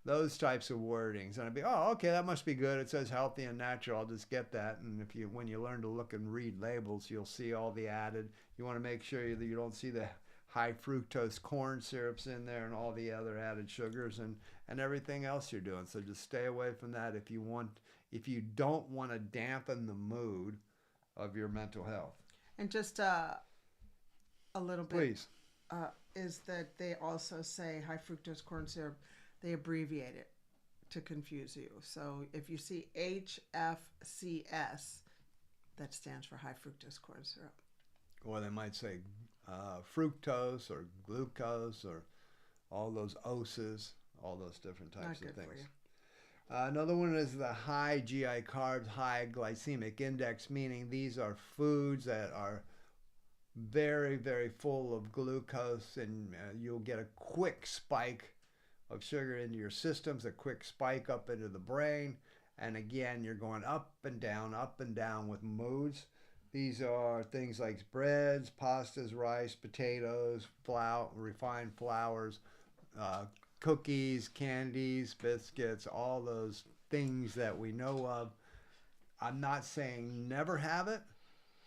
Speaker 1: those types of wordings. And I'd be, oh, okay, that must be good. It says healthy and natural. I'll just get that. And when you learn to look and read labels, you'll see all the added. You want to make sure that you don't see the high fructose corn syrups in there and all the other added sugars and everything else you're doing. So just stay away from that if you don't want to dampen the mood of your mental health.
Speaker 2: And just a little bit,
Speaker 1: please,
Speaker 2: is that they also say high fructose corn syrup, they abbreviate it to confuse you. So if you see HFCS, that stands for high fructose corn syrup.
Speaker 1: Or they might say fructose or glucose or all those oses, all those different types of things. Another one is the high GI carbs, high glycemic index, meaning these are foods that are very, very full of glucose, and you'll get a quick spike of sugar into your systems, a quick spike up into the brain, and again, you're going up and down with moods. These are things like breads, pastas, rice, potatoes, refined flours, cookies, candies, biscuits, all those things that we know of. I'm not saying never have it,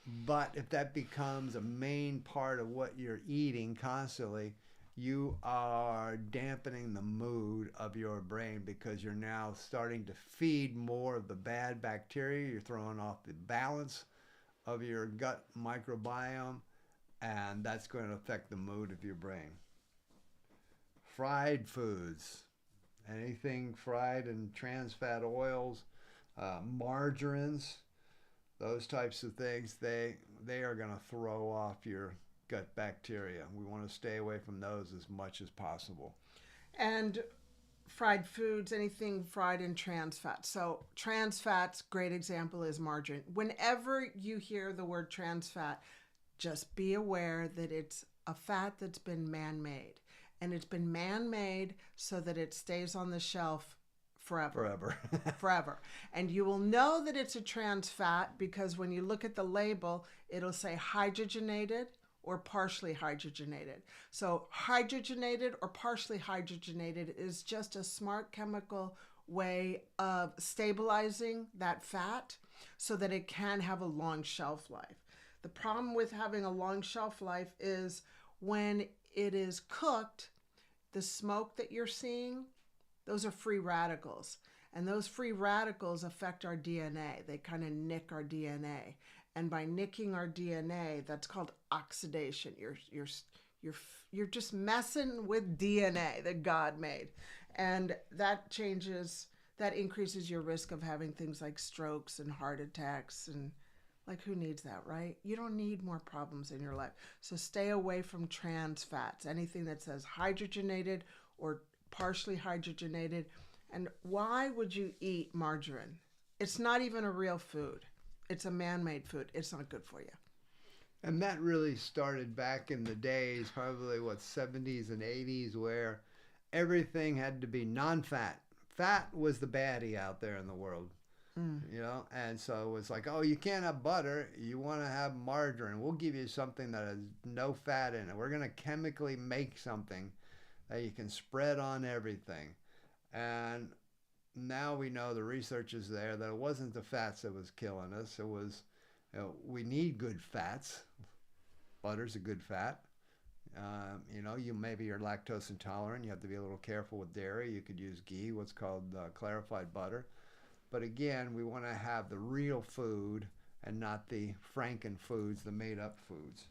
Speaker 1: but if that becomes a main part of what you're eating constantly, you are dampening the mood of your brain because you're now starting to feed more of the bad bacteria. You're throwing off the balance of your gut microbiome, and that's going to affect the mood of your brain. Fried foods, anything fried in trans fat oils, margarines, those types of things, they are going to throw off your gut bacteria. We want to stay away from those as much as possible.
Speaker 2: And fried foods, anything fried in trans fats. So trans fats, great example is margarine. Whenever you hear the word trans fat, just be aware that it's a fat that's been man-made. And it's been man-made so that it stays on the shelf forever. Forever. And you will know that it's a trans fat because when you look at the label, it'll say hydrogenated or partially hydrogenated. So hydrogenated or partially hydrogenated is just a smart chemical way of stabilizing that fat so that it can have a long shelf life. The problem with having a long shelf life is when it is cooked, the smoke that you're seeing, those are free radicals. And those free radicals affect our DNA. They kind of nick our DNA. And by nicking our DNA, that's called oxidation. You're just messing with DNA that God made. And that increases your risk of having things like strokes and heart attacks. And like, who needs that, right? You don't need more problems in your life. So stay away from trans fats, anything that says hydrogenated or partially hydrogenated. And why would you eat margarine? It's not even a real food. It's a man-made food. It's not good for you.
Speaker 1: And that really started back in the days, probably 70s and 80s, where everything had to be non-fat. Fat was the baddie out there in the world, you know? And so it was like, oh, you can't have butter. You want to have margarine. We'll give you something that has no fat in it. We're going to chemically make something that you can spread on everything. And now we know, the research is there, that it wasn't the fats that was killing us. It was, we need good fats. Butter's a good fat. Maybe you're lactose intolerant. You have to be a little careful with dairy. You could use ghee, what's called clarified butter. But again, we want to have the real food and not the Franken foods, the made-up foods.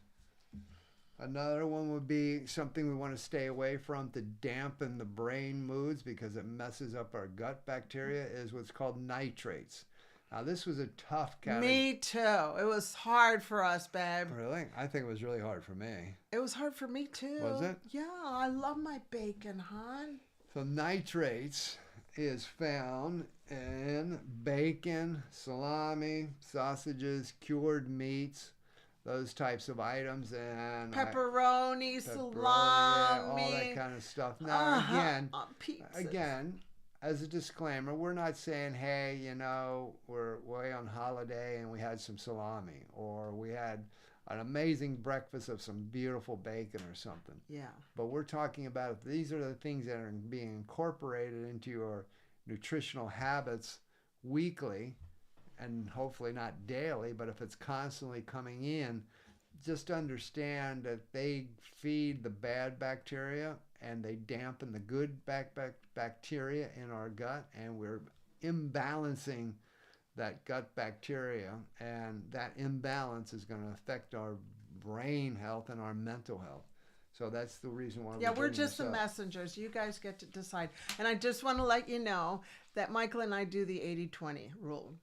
Speaker 1: Another one would be something we want to stay away from to dampen the brain moods because it messes up our gut bacteria, is what's called nitrates. Now, this was a tough category.
Speaker 2: Me too. It was hard for us, babe.
Speaker 1: Really? I think it was really hard for me.
Speaker 2: It was hard for me too.
Speaker 1: Was it?
Speaker 2: Yeah, I love my bacon, hon.
Speaker 1: So nitrates is found in bacon, salami, sausages, cured meats, those types of items, and
Speaker 2: pepperoni, salami,
Speaker 1: yeah, all that kind of stuff. Now, again, as a disclaimer, we're not saying, hey, you know, we're way on holiday and we had some salami, or we had an amazing breakfast of some beautiful bacon or something.
Speaker 2: Yeah.
Speaker 1: But we're talking about if these are the things that are being incorporated into your nutritional habits weekly, and hopefully not daily, but if it's constantly coming in, just understand that they feed the bad bacteria and they dampen the good bacteria in our gut, and we're imbalancing that gut bacteria, and that imbalance is going to affect our brain health and our mental health. So that's the reason why
Speaker 2: we're just the messengers. You guys get to decide. And I just want to let you know that Michael and I do the 80-20 rule.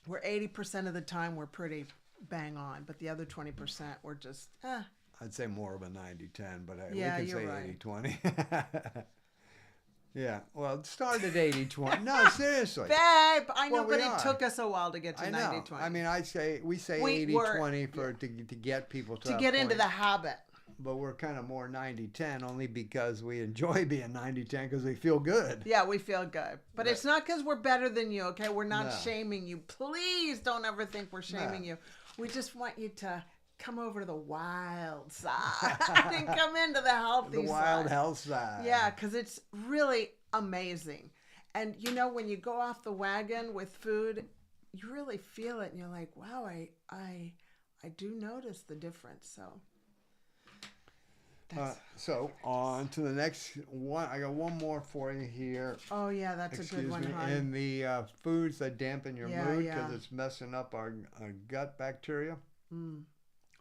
Speaker 2: We're 80% of the time we're pretty bang on, but the other 20% we're just
Speaker 1: I'd say more of a 90-10, but hey,
Speaker 2: yeah,
Speaker 1: we can say
Speaker 2: right.
Speaker 1: 80-20. Yeah, well, it started at 80-20. No, seriously.
Speaker 2: Babe, I know, but it took us a while to get to 90-20.
Speaker 1: I mean, we say 80-20 to get people to
Speaker 2: get into the habit.
Speaker 1: But we're kind of more 90-10 only because we enjoy being 90-10 because we feel good.
Speaker 2: Yeah, we feel good. But it's not because we're better than you, okay? We're not shaming you. Please don't ever think we're shaming you. We just want you to come over to the wild side and come into the healthy side.
Speaker 1: The wild health side.
Speaker 2: Yeah, because it's really amazing. And, you know, when you go off the wagon with food, you really feel it. And you're like, wow, I do notice the difference.
Speaker 1: So on to the next one. I got one more for you here.
Speaker 2: Oh, yeah, that's a good one, hon.
Speaker 1: In the foods that dampen your mood because it's messing up our gut bacteria.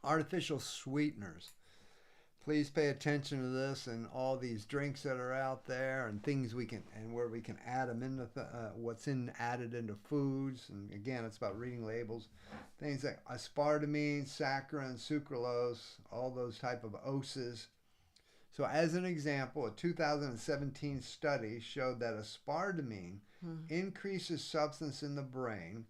Speaker 1: Artificial sweeteners. Please pay attention to this and all these drinks that are out there and things we can, and where we can add them into added into foods. And again, it's about reading labels. Things like aspartame, saccharin, sucralose, all those type of oses. So as an example, a 2017 study showed that aspartame increases substance in the brain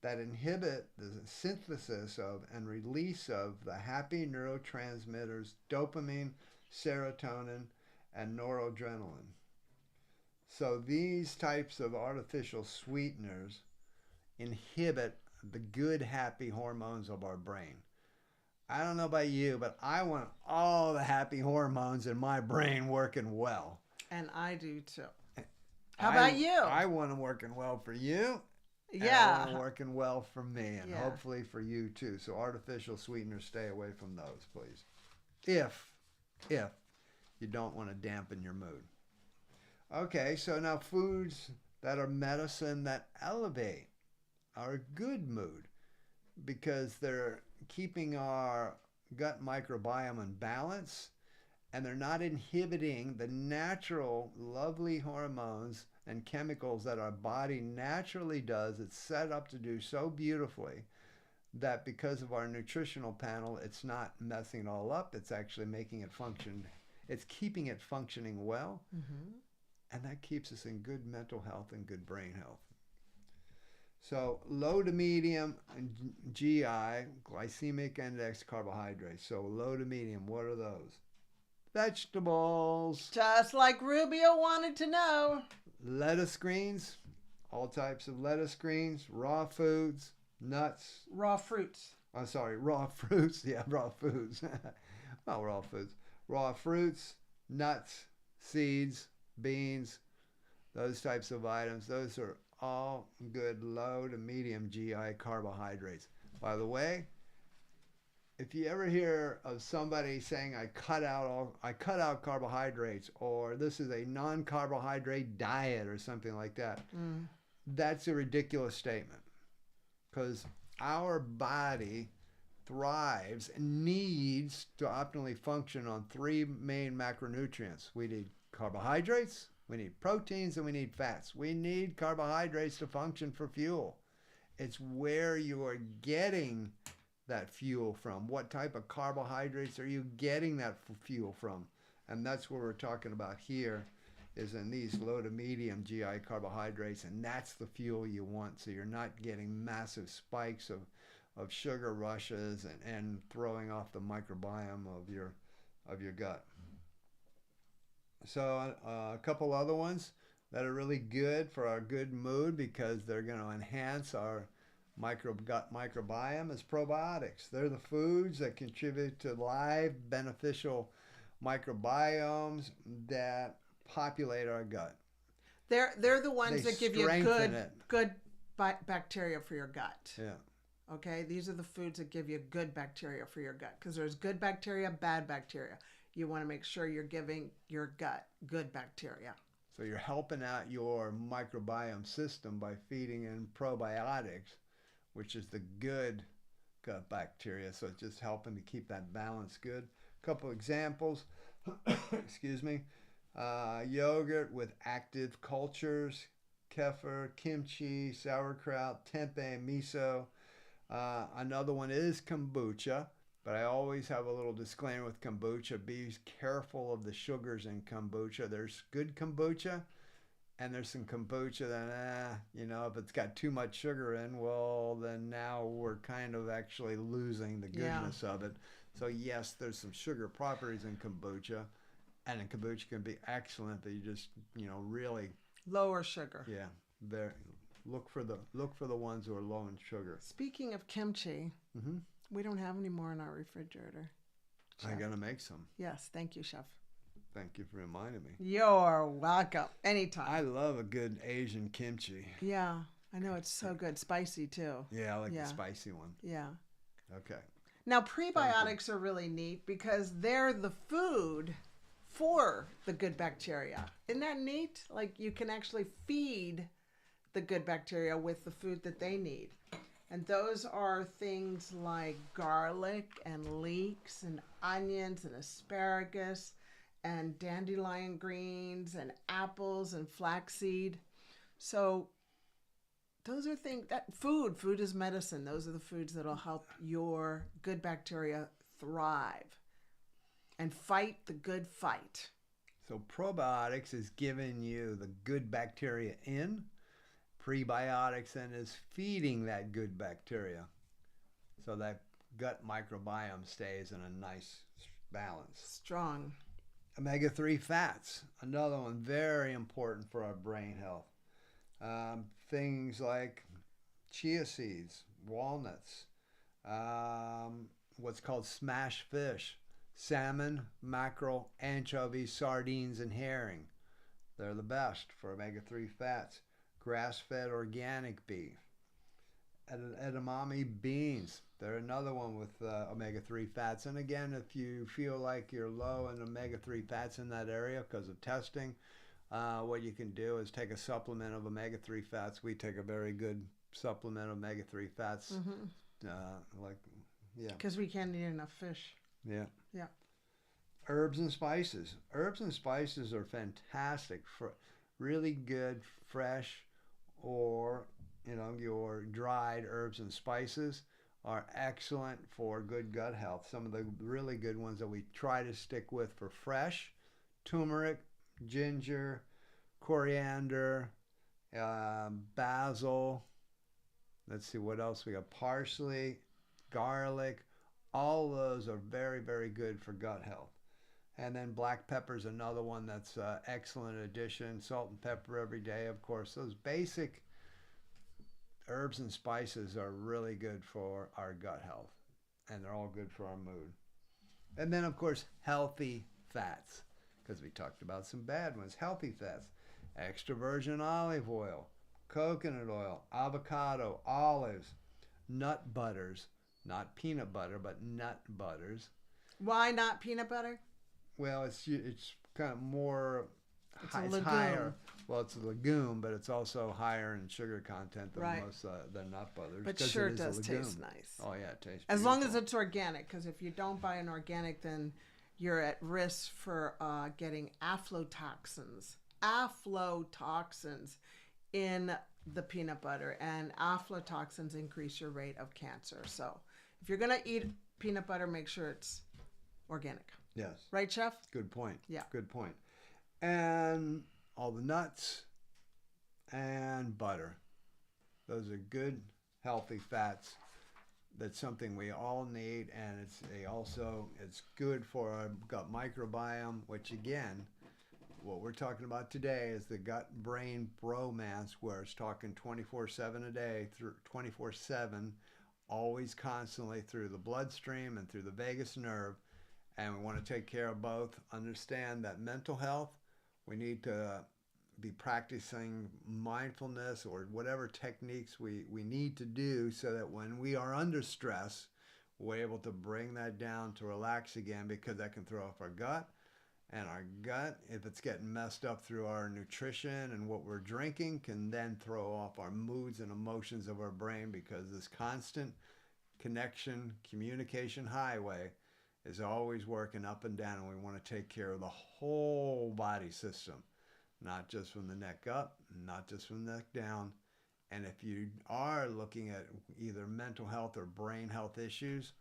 Speaker 1: that inhibit the synthesis of and release of the happy neurotransmitters dopamine, serotonin, and noradrenaline. So these types of artificial sweeteners inhibit the good, happy hormones of our brain. I don't know about you, but I want all the happy hormones in my brain working well.
Speaker 2: And I do too. How about you?
Speaker 1: I want them working well for you.
Speaker 2: Yeah.
Speaker 1: And I want them working well for me, and hopefully for you too. So artificial sweeteners, stay away from those, please. If you don't want to dampen your mood. Okay, so now foods that are medicine that elevate our good mood because they're keeping our gut microbiome in balance, and they're not inhibiting the natural, lovely hormones and chemicals that our body naturally does. It's set up to do so beautifully that because of our nutritional panel, it's not messing it all up. It's actually making it function. It's keeping it functioning well, and that keeps us in good mental health and good brain health. So low to medium GI, glycemic index carbohydrates. So low to medium, what are those? Vegetables.
Speaker 2: Just like Rubio wanted to know.
Speaker 1: Lettuce greens, all types of lettuce greens, raw foods, nuts.
Speaker 2: Raw fruits.
Speaker 1: I'm sorry, raw fruits. Yeah, raw foods. Well, raw foods. Raw fruits, nuts, seeds, beans, those types of items. Those are all good low to medium GI carbohydrates. By the way, if you ever hear of somebody saying I cut out carbohydrates, or this is a non-carbohydrate diet or something like that, that's a ridiculous statement, because our body thrives and needs to optimally function on three main macronutrients. We need carbohydrates, we need proteins, and we need fats. We need carbohydrates to function for fuel. It's where you are getting that fuel from. What type of carbohydrates are you getting that fuel from? And that's what we're talking about here, is in these low to medium GI carbohydrates, and that's the fuel you want, so you're not getting massive spikes of sugar rushes and throwing off the microbiome of your gut. So a couple other ones. that are really good for our good mood because they're going to enhance our gut microbiome is probiotics. They're the foods that contribute to live beneficial microbiomes that populate our gut.
Speaker 2: They're the ones
Speaker 1: They
Speaker 2: that give you
Speaker 1: strengthen it.
Speaker 2: good bacteria for your gut.
Speaker 1: Yeah.
Speaker 2: Okay, these are the foods that give you good bacteria for your gut, because there's good bacteria, bad bacteria. You want to make sure you're giving your gut good bacteria.
Speaker 1: So you're helping out your microbiome system by feeding in probiotics, which is the good gut bacteria. So it's just helping to keep that balance good. A couple examples. Excuse me. Yogurt with active cultures, kefir, kimchi, sauerkraut, tempeh, miso. Another one is kombucha, but I always have a little disclaimer with kombucha. Be careful of the sugars in kombucha. There's good kombucha, and there's some kombucha that, if it's got too much sugar in, well, then now we're kind of actually losing the goodness of it. So yes, there's some sugar properties in kombucha, and then kombucha can be excellent, but you just, really
Speaker 2: Lower sugar.
Speaker 1: yeah, there. Look for the ones who are low in sugar.
Speaker 2: Speaking of kimchi, we don't have any more in our refrigerator.
Speaker 1: I'm gonna make some.
Speaker 2: Yes, thank you, Chef.
Speaker 1: Thank you for reminding me.
Speaker 2: You're welcome. Anytime.
Speaker 1: I love a good Asian kimchi.
Speaker 2: Yeah, I know, it's so good. Spicy too.
Speaker 1: Yeah, I like
Speaker 2: Yeah.
Speaker 1: the spicy one.
Speaker 2: Yeah.
Speaker 1: Okay.
Speaker 2: Now, prebiotics are really neat because they're the food for the good bacteria. Isn't that neat? Like, you can actually feed the good bacteria with the food that they need. And those are things like garlic and leeks and onions and asparagus and dandelion greens and apples and flaxseed. So those are things that food is medicine. Those are the foods that'll help your good bacteria thrive and fight the good fight.
Speaker 1: So probiotics is giving you the good bacteria in. Prebiotics then is feeding that good bacteria. So that gut microbiome stays in a nice balance.
Speaker 2: Strong.
Speaker 1: Omega-3 fats, another one very important for our brain health. Things like chia seeds, walnuts, what's called smash fish, salmon, mackerel, anchovies, sardines, and herring. They're the best for omega-3 fats. Grass-fed organic beef. Edamame beans. They're another one with omega-3 fats. And again, if you feel like you're low in omega-3 fats in that area because of testing, what you can do is take a supplement of omega-3 fats. We take a very good supplement of omega-3 fats.
Speaker 2: Because we can't eat enough fish.
Speaker 1: Yeah.
Speaker 2: Yeah.
Speaker 1: Herbs and spices. Herbs and spices are fantastic for really good, fresh, or your dried herbs and spices are excellent for good gut health. Some of the really good ones that we try to stick with for fresh: turmeric, ginger, coriander, basil. Let's see what else we got. Parsley, garlic. All those are very, very good for gut health. And then black pepper is another one that's an excellent addition. Salt and pepper every day, of course. Those basic herbs and spices are really good for our gut health. And they're all good for our mood. And then, of course, healthy fats. Because we talked about some bad ones. Healthy fats. Extra virgin olive oil, coconut oil, avocado, olives, nut butters. Not peanut butter, but nut butters.
Speaker 2: Why not peanut butter?
Speaker 1: Well, it's kind of more.
Speaker 2: It's a legume.
Speaker 1: Higher. Well, it's a legume, but it's also higher in sugar content than
Speaker 2: Right.
Speaker 1: most the nut butters.
Speaker 2: But
Speaker 1: 'cause
Speaker 2: sure
Speaker 1: it is a
Speaker 2: does
Speaker 1: legume.
Speaker 2: taste nice.
Speaker 1: Oh yeah, it tastes.
Speaker 2: As long as
Speaker 1: beautiful.
Speaker 2: it's organic, because if you don't buy an organic, then you're at risk for getting aflatoxins. Aflatoxins in the peanut butter, and aflatoxins increase your rate of cancer. So if you're going to eat peanut butter, make sure it's organic.
Speaker 1: Yes.
Speaker 2: Right, Chef?
Speaker 1: Good point.
Speaker 2: Yeah.
Speaker 1: Good point. And all the nuts and butter. Those are good, healthy fats. That's something we all need, and it's good for our gut microbiome, which again what we're talking about today is the gut-brain bromance, where it's talking 24/7 a day, through 24/7, always constantly through the bloodstream and through the vagus nerve. And we want to take care of both. Understand that mental health, we need to be practicing mindfulness or whatever techniques we need to do so that when we are under stress, we're able to bring that down to relax again, because that can throw off our gut. And our gut, if it's getting messed up through our nutrition and what we're drinking, can then throw off our moods and emotions of our brain, because this constant connection, communication highway is always working up and down, and we want to take care of the whole body system, not just from the neck up, not just from the neck down. And if you are looking at either mental health or brain health issues,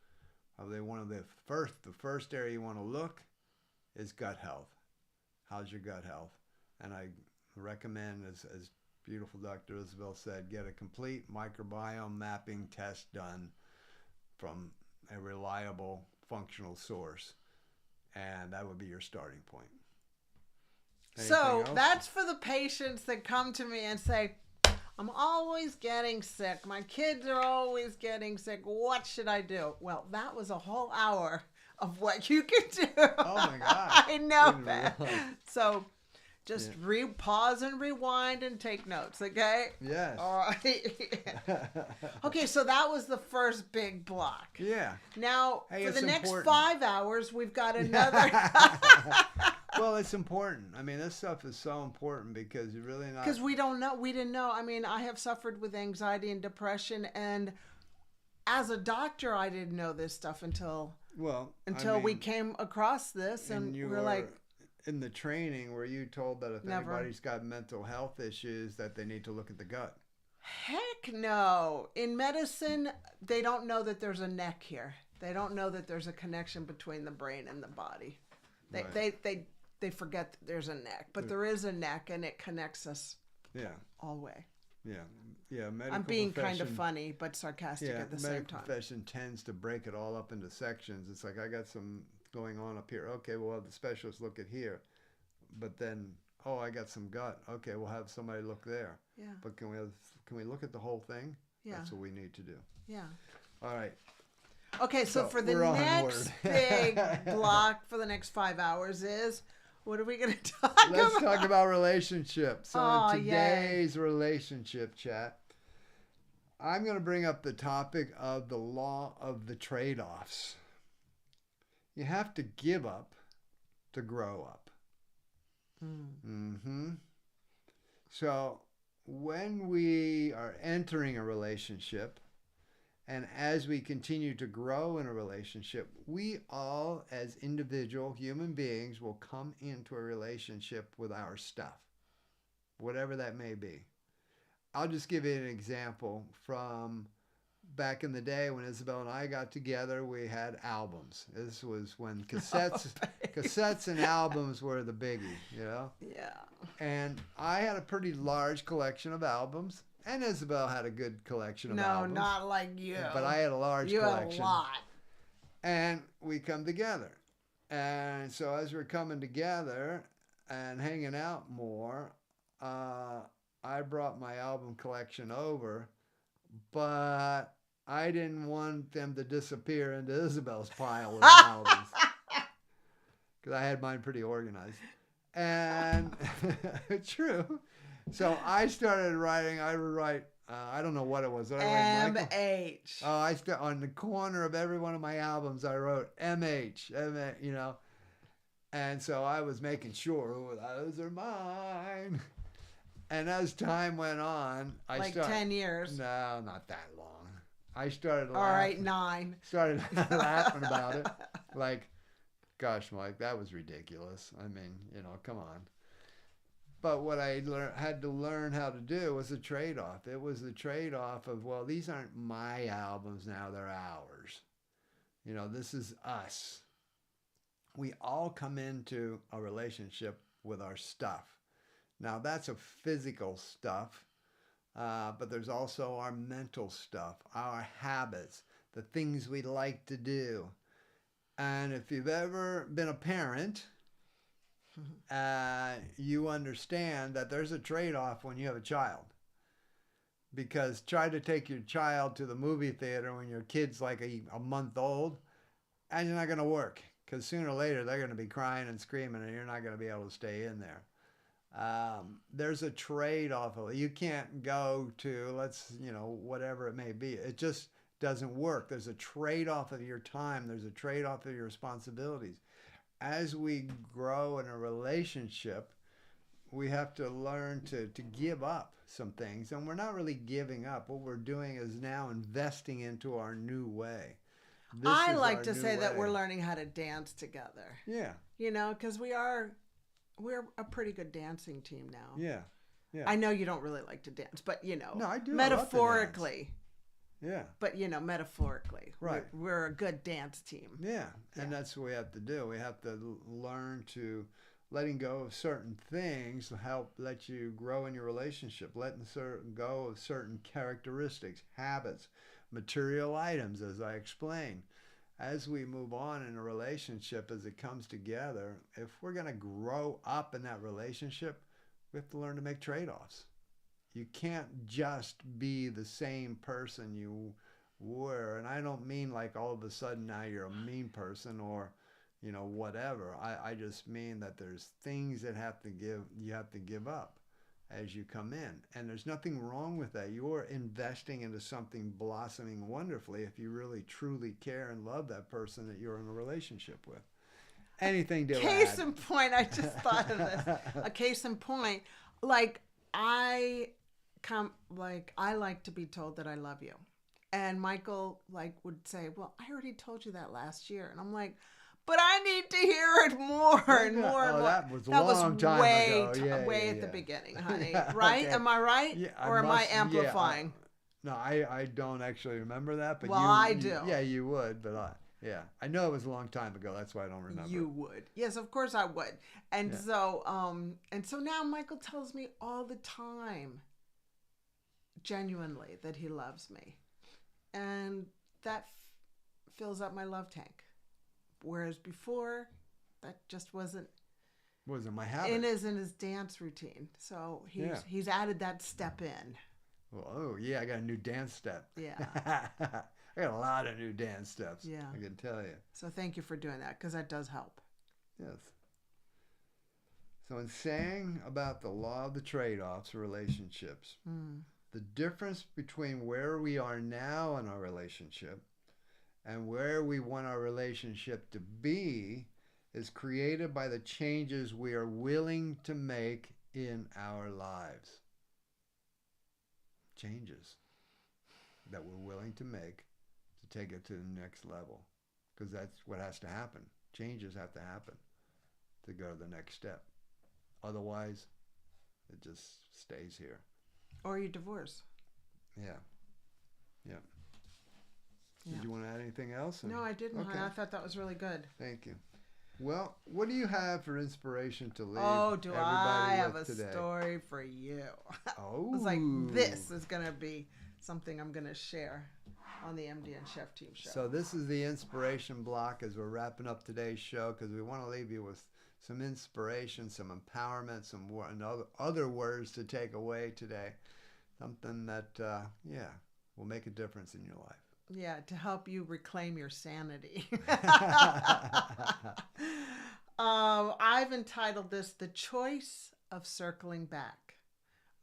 Speaker 1: probably one of the first area you want to look is gut health. How's your gut health? And I recommend, as beautiful Dr. Isabel said, get a complete microbiome mapping test done from a reliable, functional source. And that would be your starting point. Anything
Speaker 2: So
Speaker 1: else?
Speaker 2: that's for the patients that come to me and say, I'm always getting sick. My kids are always getting sick. What should I do? Well, that was a whole hour of what you could do.
Speaker 1: Oh my God.
Speaker 2: I know
Speaker 1: Didn't
Speaker 2: that.
Speaker 1: realize.
Speaker 2: So just pause and rewind and take notes, okay?
Speaker 1: Yes.
Speaker 2: All right. Okay, so that was the first big block.
Speaker 1: Yeah.
Speaker 2: Now,
Speaker 1: Hey,
Speaker 2: for
Speaker 1: it's
Speaker 2: the next
Speaker 1: important.
Speaker 2: 5 hours, we've got another.
Speaker 1: Well, it's important. I mean, this stuff is so important because you're really not.
Speaker 2: Because we don't know. We didn't know. I mean, I have suffered with anxiety and depression, and as a doctor, I didn't know this stuff until we came across this, and
Speaker 1: you
Speaker 2: we're like,
Speaker 1: in the training, were you told that if
Speaker 2: Never.
Speaker 1: anybody's got mental health issues, that they need to look at the gut?
Speaker 2: heck no. In medicine, they don't know that there's a neck here. They don't know that there's a connection between the brain and the body. They forget that there's a neck, but there is a neck, and it connects us.
Speaker 1: Yeah.
Speaker 2: All the way.
Speaker 1: Yeah. Medical
Speaker 2: I'm being kind of
Speaker 1: profession-
Speaker 2: funny, but sarcastic at the same
Speaker 1: medical
Speaker 2: time.
Speaker 1: profession tends to break it all up into sections. It's like, I got some going on up here. Okay, we'll have the specialist look at here. But then, I got some gut. Okay, we'll have somebody look there.
Speaker 2: Yeah.
Speaker 1: But can we look at the whole thing?
Speaker 2: Yeah.
Speaker 1: That's what we need to do.
Speaker 2: Yeah.
Speaker 1: All right.
Speaker 2: Okay, so for the
Speaker 1: we're
Speaker 2: next
Speaker 1: onward.
Speaker 2: big block for the next 5 hours is, what are we going to talk about?
Speaker 1: Let's talk about relationships. So
Speaker 2: Oh,
Speaker 1: in today's relationship chat, I'm going to bring up the topic of the law of the trade-offs. You have to give up to grow up. So when we are entering a relationship, and as we continue to grow in a relationship, we all, as individual human beings, will come into a relationship with our stuff, whatever that may be. I'll just give you an example from back in the day when Isabel and I got together. We had albums. This was when cassettes and albums were the biggie, you know?
Speaker 2: Yeah.
Speaker 1: And I had a pretty large collection of albums. And Isabel had a good collection of albums.
Speaker 2: No, not like you.
Speaker 1: But I had a large collection.
Speaker 2: You had a lot.
Speaker 1: And we come together. And so as we're coming together and hanging out more, I brought my album collection over, but I didn't want them to disappear into Isabel's pile of albums. Because I had mine pretty organized. And true. So I started writing. I would write. I don't know what it was.
Speaker 2: MH.
Speaker 1: On the corner of every one of my albums, I wrote MH. You know. And so I was making sure, those are mine. And as time went on, I started.
Speaker 2: 10 years.
Speaker 1: No, not that long. I started laughing.
Speaker 2: All right, 9.
Speaker 1: Started laughing about it. Like, gosh, Mike, that was ridiculous. I mean, come on. But what I had to learn how to do was a trade-off. It was the trade-off of, well, these aren't my albums now, they're ours. This is us. We all come into a relationship with our stuff. Now, that's a physical stuff, but there's also our mental stuff, our habits, the things we like to do. And if you've ever been a parent, you understand that there's a trade-off when you have a child. Because try to take your child to the movie theater when your kid's like a month old, and you're not going to work. Because sooner or later, they're going to be crying and screaming, and you're not going to be able to stay in there. There's a trade-off. You can't go to, whatever it may be. It just doesn't work. There's a trade-off of your time. There's a trade-off of your responsibilities. As we grow in a relationship, we have to learn to give up some things. And we're not really giving up. What we're doing is now investing into our new way.
Speaker 2: I like to say that we're learning how to dance together.
Speaker 1: Yeah.
Speaker 2: Because we're a pretty good dancing team now.
Speaker 1: Yeah. Yeah.
Speaker 2: I know you don't really like to dance, but
Speaker 1: No, I do.
Speaker 2: Metaphorically.
Speaker 1: Yeah.
Speaker 2: But metaphorically.
Speaker 1: Right.
Speaker 2: We're a good dance team.
Speaker 1: Yeah. And that's what we have to do. We have to learn to letting go of certain things to help let you grow in your relationship, letting go of certain characteristics, habits, material items, as I explained. As we move on in a relationship, as it comes together, if we're going to grow up in that relationship, we have to learn to make trade-offs. You can't just be the same person you were. And I don't mean like all of a sudden now you're a mean person or whatever. I just mean that there's things that you have to give up as you come in. And there's nothing wrong with that. You're investing into something blossoming wonderfully if you really truly care and love that person that you're in a relationship with. Anything to
Speaker 2: Case
Speaker 1: add?
Speaker 2: in point, I just thought of this. A case in point, I like to be told that I love you. And Michael would say, well, I already told you that last year. And I'm like, but I need to hear it more and more and more.
Speaker 1: That was a long time ago.
Speaker 2: Way at the beginning, honey. Right?
Speaker 1: Okay.
Speaker 2: Am I right?
Speaker 1: Yeah,
Speaker 2: or am I amplifying?
Speaker 1: No, I don't actually remember that. But
Speaker 2: I do.
Speaker 1: Yeah, you would. But I know it was a long time ago. That's why I don't remember.
Speaker 2: You would. Yes, of course I would. And so now Michael tells me all the time, genuinely, that he loves me. And that fills up my love tank. Whereas before, that just wasn't
Speaker 1: my habit.
Speaker 2: in his dance routine. So he's added that step in.
Speaker 1: Well, I got a new dance step.
Speaker 2: Yeah.
Speaker 1: I got a lot of new dance steps.
Speaker 2: Yeah.
Speaker 1: I can tell you.
Speaker 2: So thank you for doing that, because that does help.
Speaker 1: Yes. So in saying about the law of the trade-offs, relationships, the difference between where we are now in our relationship and where we want our relationship to be is created by the changes we are willing to make in our lives. Changes that we're willing to make to take it to the next level. Because that's what has to happen. Changes have to happen to go to the next step. Otherwise, it just stays here.
Speaker 2: Or you divorce.
Speaker 1: Yeah. Did you want to add anything else?
Speaker 2: No, I didn't.
Speaker 1: Okay.
Speaker 2: I thought that was really good.
Speaker 1: Thank you. Well, what do you have for inspiration to leave
Speaker 2: do I have a
Speaker 1: today?
Speaker 2: Story for you?
Speaker 1: Oh.
Speaker 2: I was like, this is going to be something I'm going to share on the MD and Chef Team show.
Speaker 1: So this is the inspiration block as we're wrapping up today's show, because we want to leave you with some inspiration, some empowerment, some other words to take away today. Something that, will make a difference in your life.
Speaker 2: Yeah, to help you reclaim your sanity. I've entitled this, The Choice of Circling Back.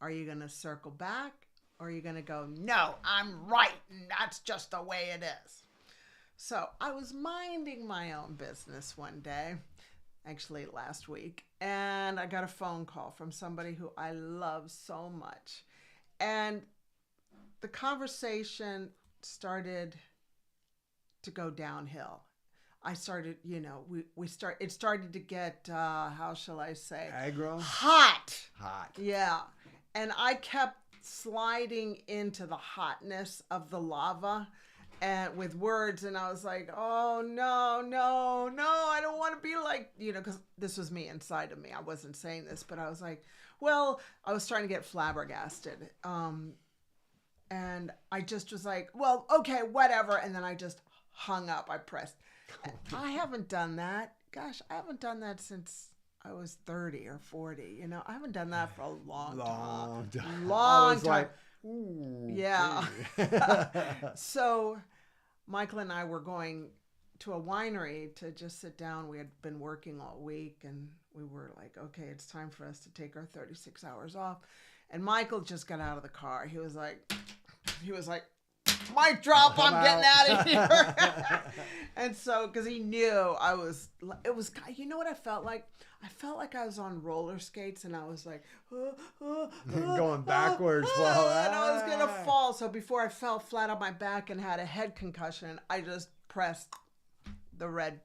Speaker 2: Are you going to circle back, or are you going to go, no, I'm right, and that's just the way it is? So I was minding my own business one day, actually last week, and I got a phone call from somebody who I love so much. And the conversation started to go downhill. I started, it started to get, how shall I say?
Speaker 1: Aggro?
Speaker 2: Hot.
Speaker 1: Hot.
Speaker 2: Yeah. And I kept sliding into the hotness of the lava and with words. And I was like, oh, no, I don't want to be like, because this was me inside of me. I wasn't saying this, but I was like, well, I was trying to get flabbergasted. And I just was like, well, okay, whatever. And then I just hung up. I pressed. I haven't done that. Gosh, I haven't done that since I was 30 or 40. You know, I haven't done that for a long time.
Speaker 1: I
Speaker 2: Long
Speaker 1: was
Speaker 2: time.
Speaker 1: like, ooh,
Speaker 2: Yeah.
Speaker 1: gee.
Speaker 2: So Michael and I were going to a winery to just sit down. We had been working all week, and we were like, okay, it's time for us to take our 36 hours off. And Michael just got out of the car. He was like, mic drop, I'm getting out of here. And so, because he knew you know what I felt like? I felt like I was on roller skates, and I was like,
Speaker 1: going backwards while
Speaker 2: and I was going to fall. So before I fell flat on my back and had a head concussion, I just pressed the red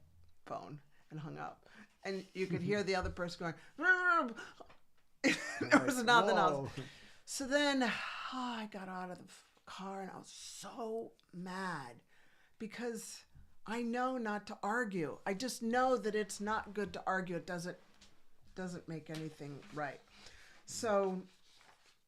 Speaker 2: phone and hung up. And you could hear the other person going, there was nothing else. So then I got out of the car, and I was so mad because I know not to argue. I just know that it's not good to argue. It doesn't make anything right. So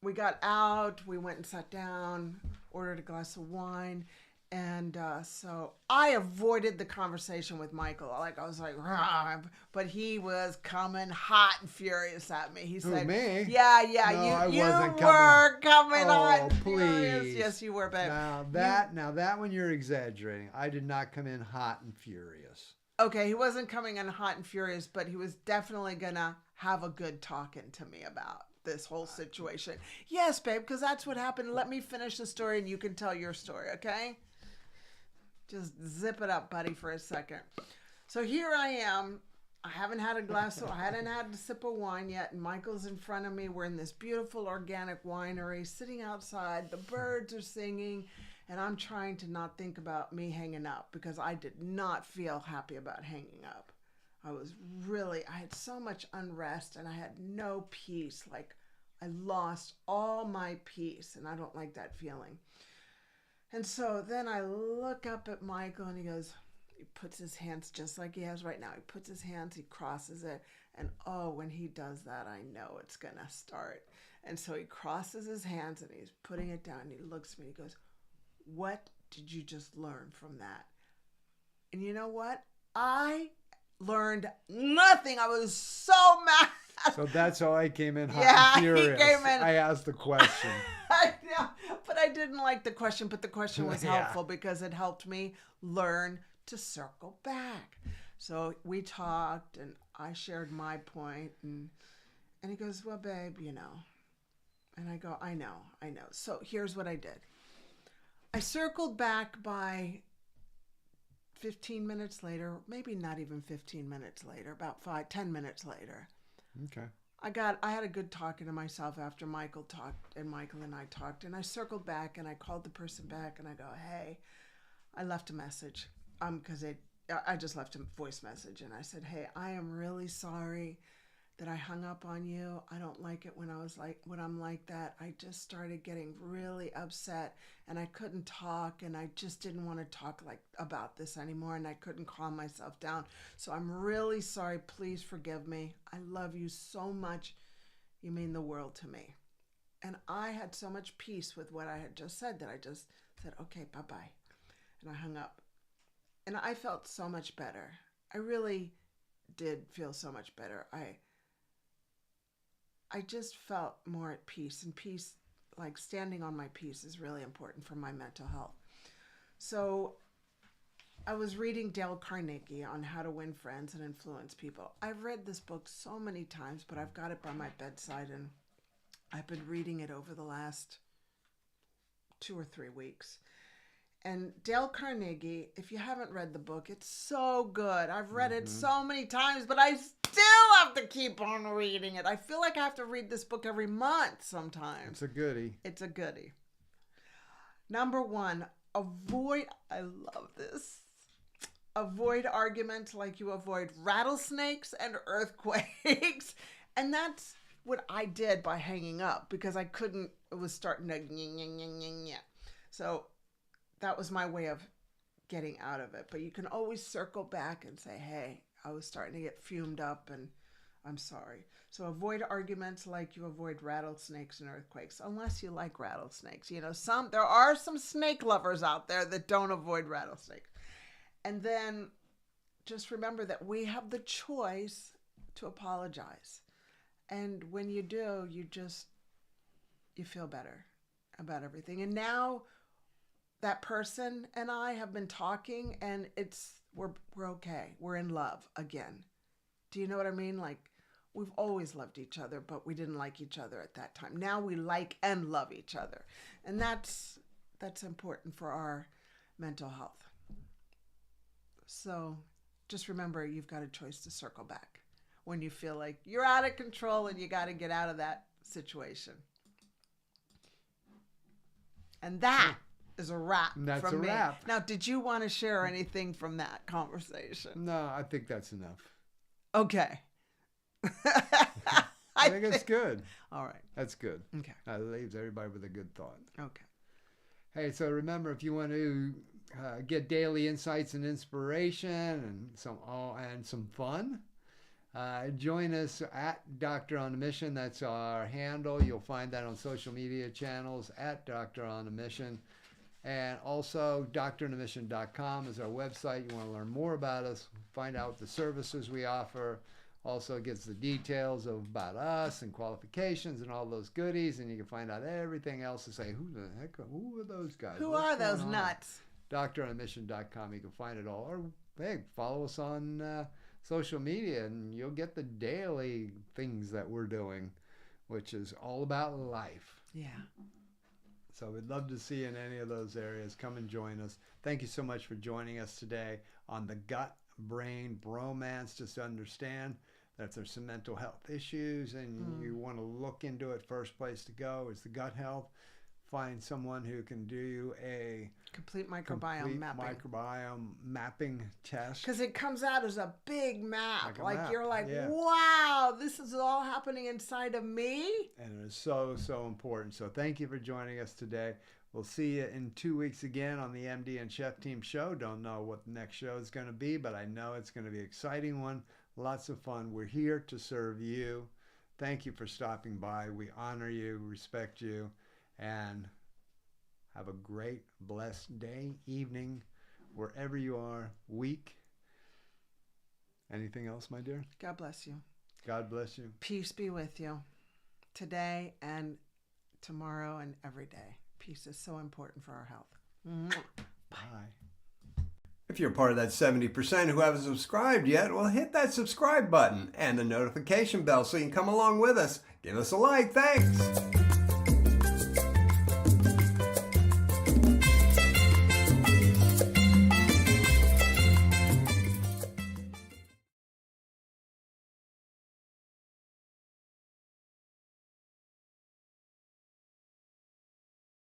Speaker 2: we got out, we went and sat down, ordered a glass of wine, and so I avoided the conversation with Michael. Like, I was like, rah, but he was coming hot and furious at me. He said,
Speaker 1: me?
Speaker 2: Yeah,
Speaker 1: No,
Speaker 2: you
Speaker 1: wasn't
Speaker 2: were coming hot and
Speaker 1: please.
Speaker 2: furious. Yes, you were, babe.
Speaker 1: Now that one you're exaggerating. I did not come in hot and furious.
Speaker 2: Okay, he wasn't coming in hot and furious, but he was definitely gonna have a good talking to me about this whole situation. Yes, babe, because that's what happened. Let me finish the story, and you can tell your story, okay? Just zip it up, buddy, for a second. So here I am. I hadn't had a sip of wine yet, and Michael's in front of me. We're in this beautiful organic winery, sitting outside. The birds are singing, and I'm trying to not think about me hanging up because I did not feel happy about hanging up. I had so much unrest, and I had no peace. Like, I lost all my peace, and I don't like that feeling. And so then I look up at Michael, and he puts his hands just like he has right now. He puts his hands, he crosses it, and when he does that, I know it's going to start. And so he crosses his hands, and he's putting it down, and he looks at me, and he goes, what did you just learn from that? And you know what? I learned nothing. I was so mad.
Speaker 1: So that's how I came in hot and furious.
Speaker 2: He came in.
Speaker 1: I asked the question.
Speaker 2: I know, but I didn't like the question, but the question was helpful because it helped me learn to circle back. So we talked, and I shared my point, and he goes, well, babe, you know. And I go, I know. So here's what I did. I circled back by 15 minutes later, maybe not even 15 minutes later, about 10 minutes later.
Speaker 1: Okay.
Speaker 2: I had a good talking to myself after Michael talked, and Michael and I talked, and I circled back, and I called the person back, and I go, hey, I left a message, because I just left a voice message, and I said, hey, I am really sorry that I hung up on you. I don't like it when I'm like that. I just started getting really upset, and I couldn't talk, and I just didn't want to talk about this anymore, and I couldn't calm myself down. So I'm really sorry. Please forgive me. I love you so much. You mean the world to me. And I had so much peace with what I had just said that I just said, okay, bye-bye. And I hung up. And I felt so much better. I really did feel so much better. I just felt more at peace, and peace, like standing on my peace, is really important for my mental health. So I was reading Dale Carnegie on how to win friends and influence people. I've read this book so many times, but I've got it by my bedside, and I've been reading it over the last 2 or 3 weeks. And Dale Carnegie, if you haven't read the book, it's so good. I've read it so many times, but I still have to keep on reading it. I feel like I have to read this book every month sometimes.
Speaker 1: It's a goodie.
Speaker 2: It's a goodie. Number 1, I love this. Avoid arguments like you avoid rattlesnakes and earthquakes. And that's what I did by hanging up, because it was starting to So that was my way of getting out of it. But you can always circle back and say, hey, I was starting to get fumed up, and I'm sorry. So avoid arguments like you avoid rattlesnakes and earthquakes, unless you like rattlesnakes. You know, there are some snake lovers out there that don't avoid rattlesnakes. And then just remember that we have the choice to apologize. And when you do, you feel better about everything. And now that person and I have been talking, and we're okay. We're in love again. Do you know what I mean? Like, we've always loved each other, but we didn't like each other at that time. Now we like and love each other. And that's important for our mental health. So just remember, you've got a choice to circle back when you feel like you're out of control and you got to get out of that situation. And that is a wrap from me.
Speaker 1: Wrap.
Speaker 2: Now, did you want to share anything from that conversation?
Speaker 1: No, I think that's enough.
Speaker 2: Okay.
Speaker 1: I think it's good.
Speaker 2: All right.
Speaker 1: That's good.
Speaker 2: Okay.
Speaker 1: That leaves everybody with a good thought.
Speaker 2: Okay.
Speaker 1: Hey, so remember, if you want to get daily insights and inspiration and some fun, join us at Doctor on a Mission. That's our handle. You'll find that on social media channels at Doctor on a Mission. And also, DoctorOnAmission.com is our website. You want to learn more about us, find out the services we offer. Also gives the details about us and qualifications and all those goodies. And you can find out everything else and say, who are those guys?
Speaker 2: Who
Speaker 1: What's
Speaker 2: are those
Speaker 1: going on?
Speaker 2: nuts?
Speaker 1: DoctorOnAmission.com. You can find it all. Or, hey, follow us on social media and you'll get the daily things that we're doing, which is all about life.
Speaker 2: Yeah.
Speaker 1: So we'd love to see you in any of those areas. Come and join us. Thank you so much for joining us today on the Gut-Brain Bromance. Just to understand that if there's some mental health issues and you want to look into it, first place to go is the gut health. Find someone who can do a
Speaker 2: complete microbiome
Speaker 1: mapping test.
Speaker 2: Because it comes out as a big map.
Speaker 1: Map.
Speaker 2: You're like,
Speaker 1: yeah.
Speaker 2: Wow, this is all happening inside of me.
Speaker 1: And it is so, so important. So thank you for joining us today. We'll see you in 2 weeks again on the MD and Chef Team show. Don't know what the next show is going to be, but I know it's going to be an exciting one. Lots of fun. We're here to serve you. Thank you for stopping by. We honor you, respect you, and have a great, blessed day, evening, wherever you are, week. Anything else, my dear?
Speaker 2: God bless you.
Speaker 1: God bless you.
Speaker 2: Peace be with you today and tomorrow and every day. Peace is so important for our health.
Speaker 1: Bye.
Speaker 7: If you're part of that 70% who haven't subscribed yet, well, hit that subscribe button and the notification bell so you can come along with us. Give us a like. Thanks.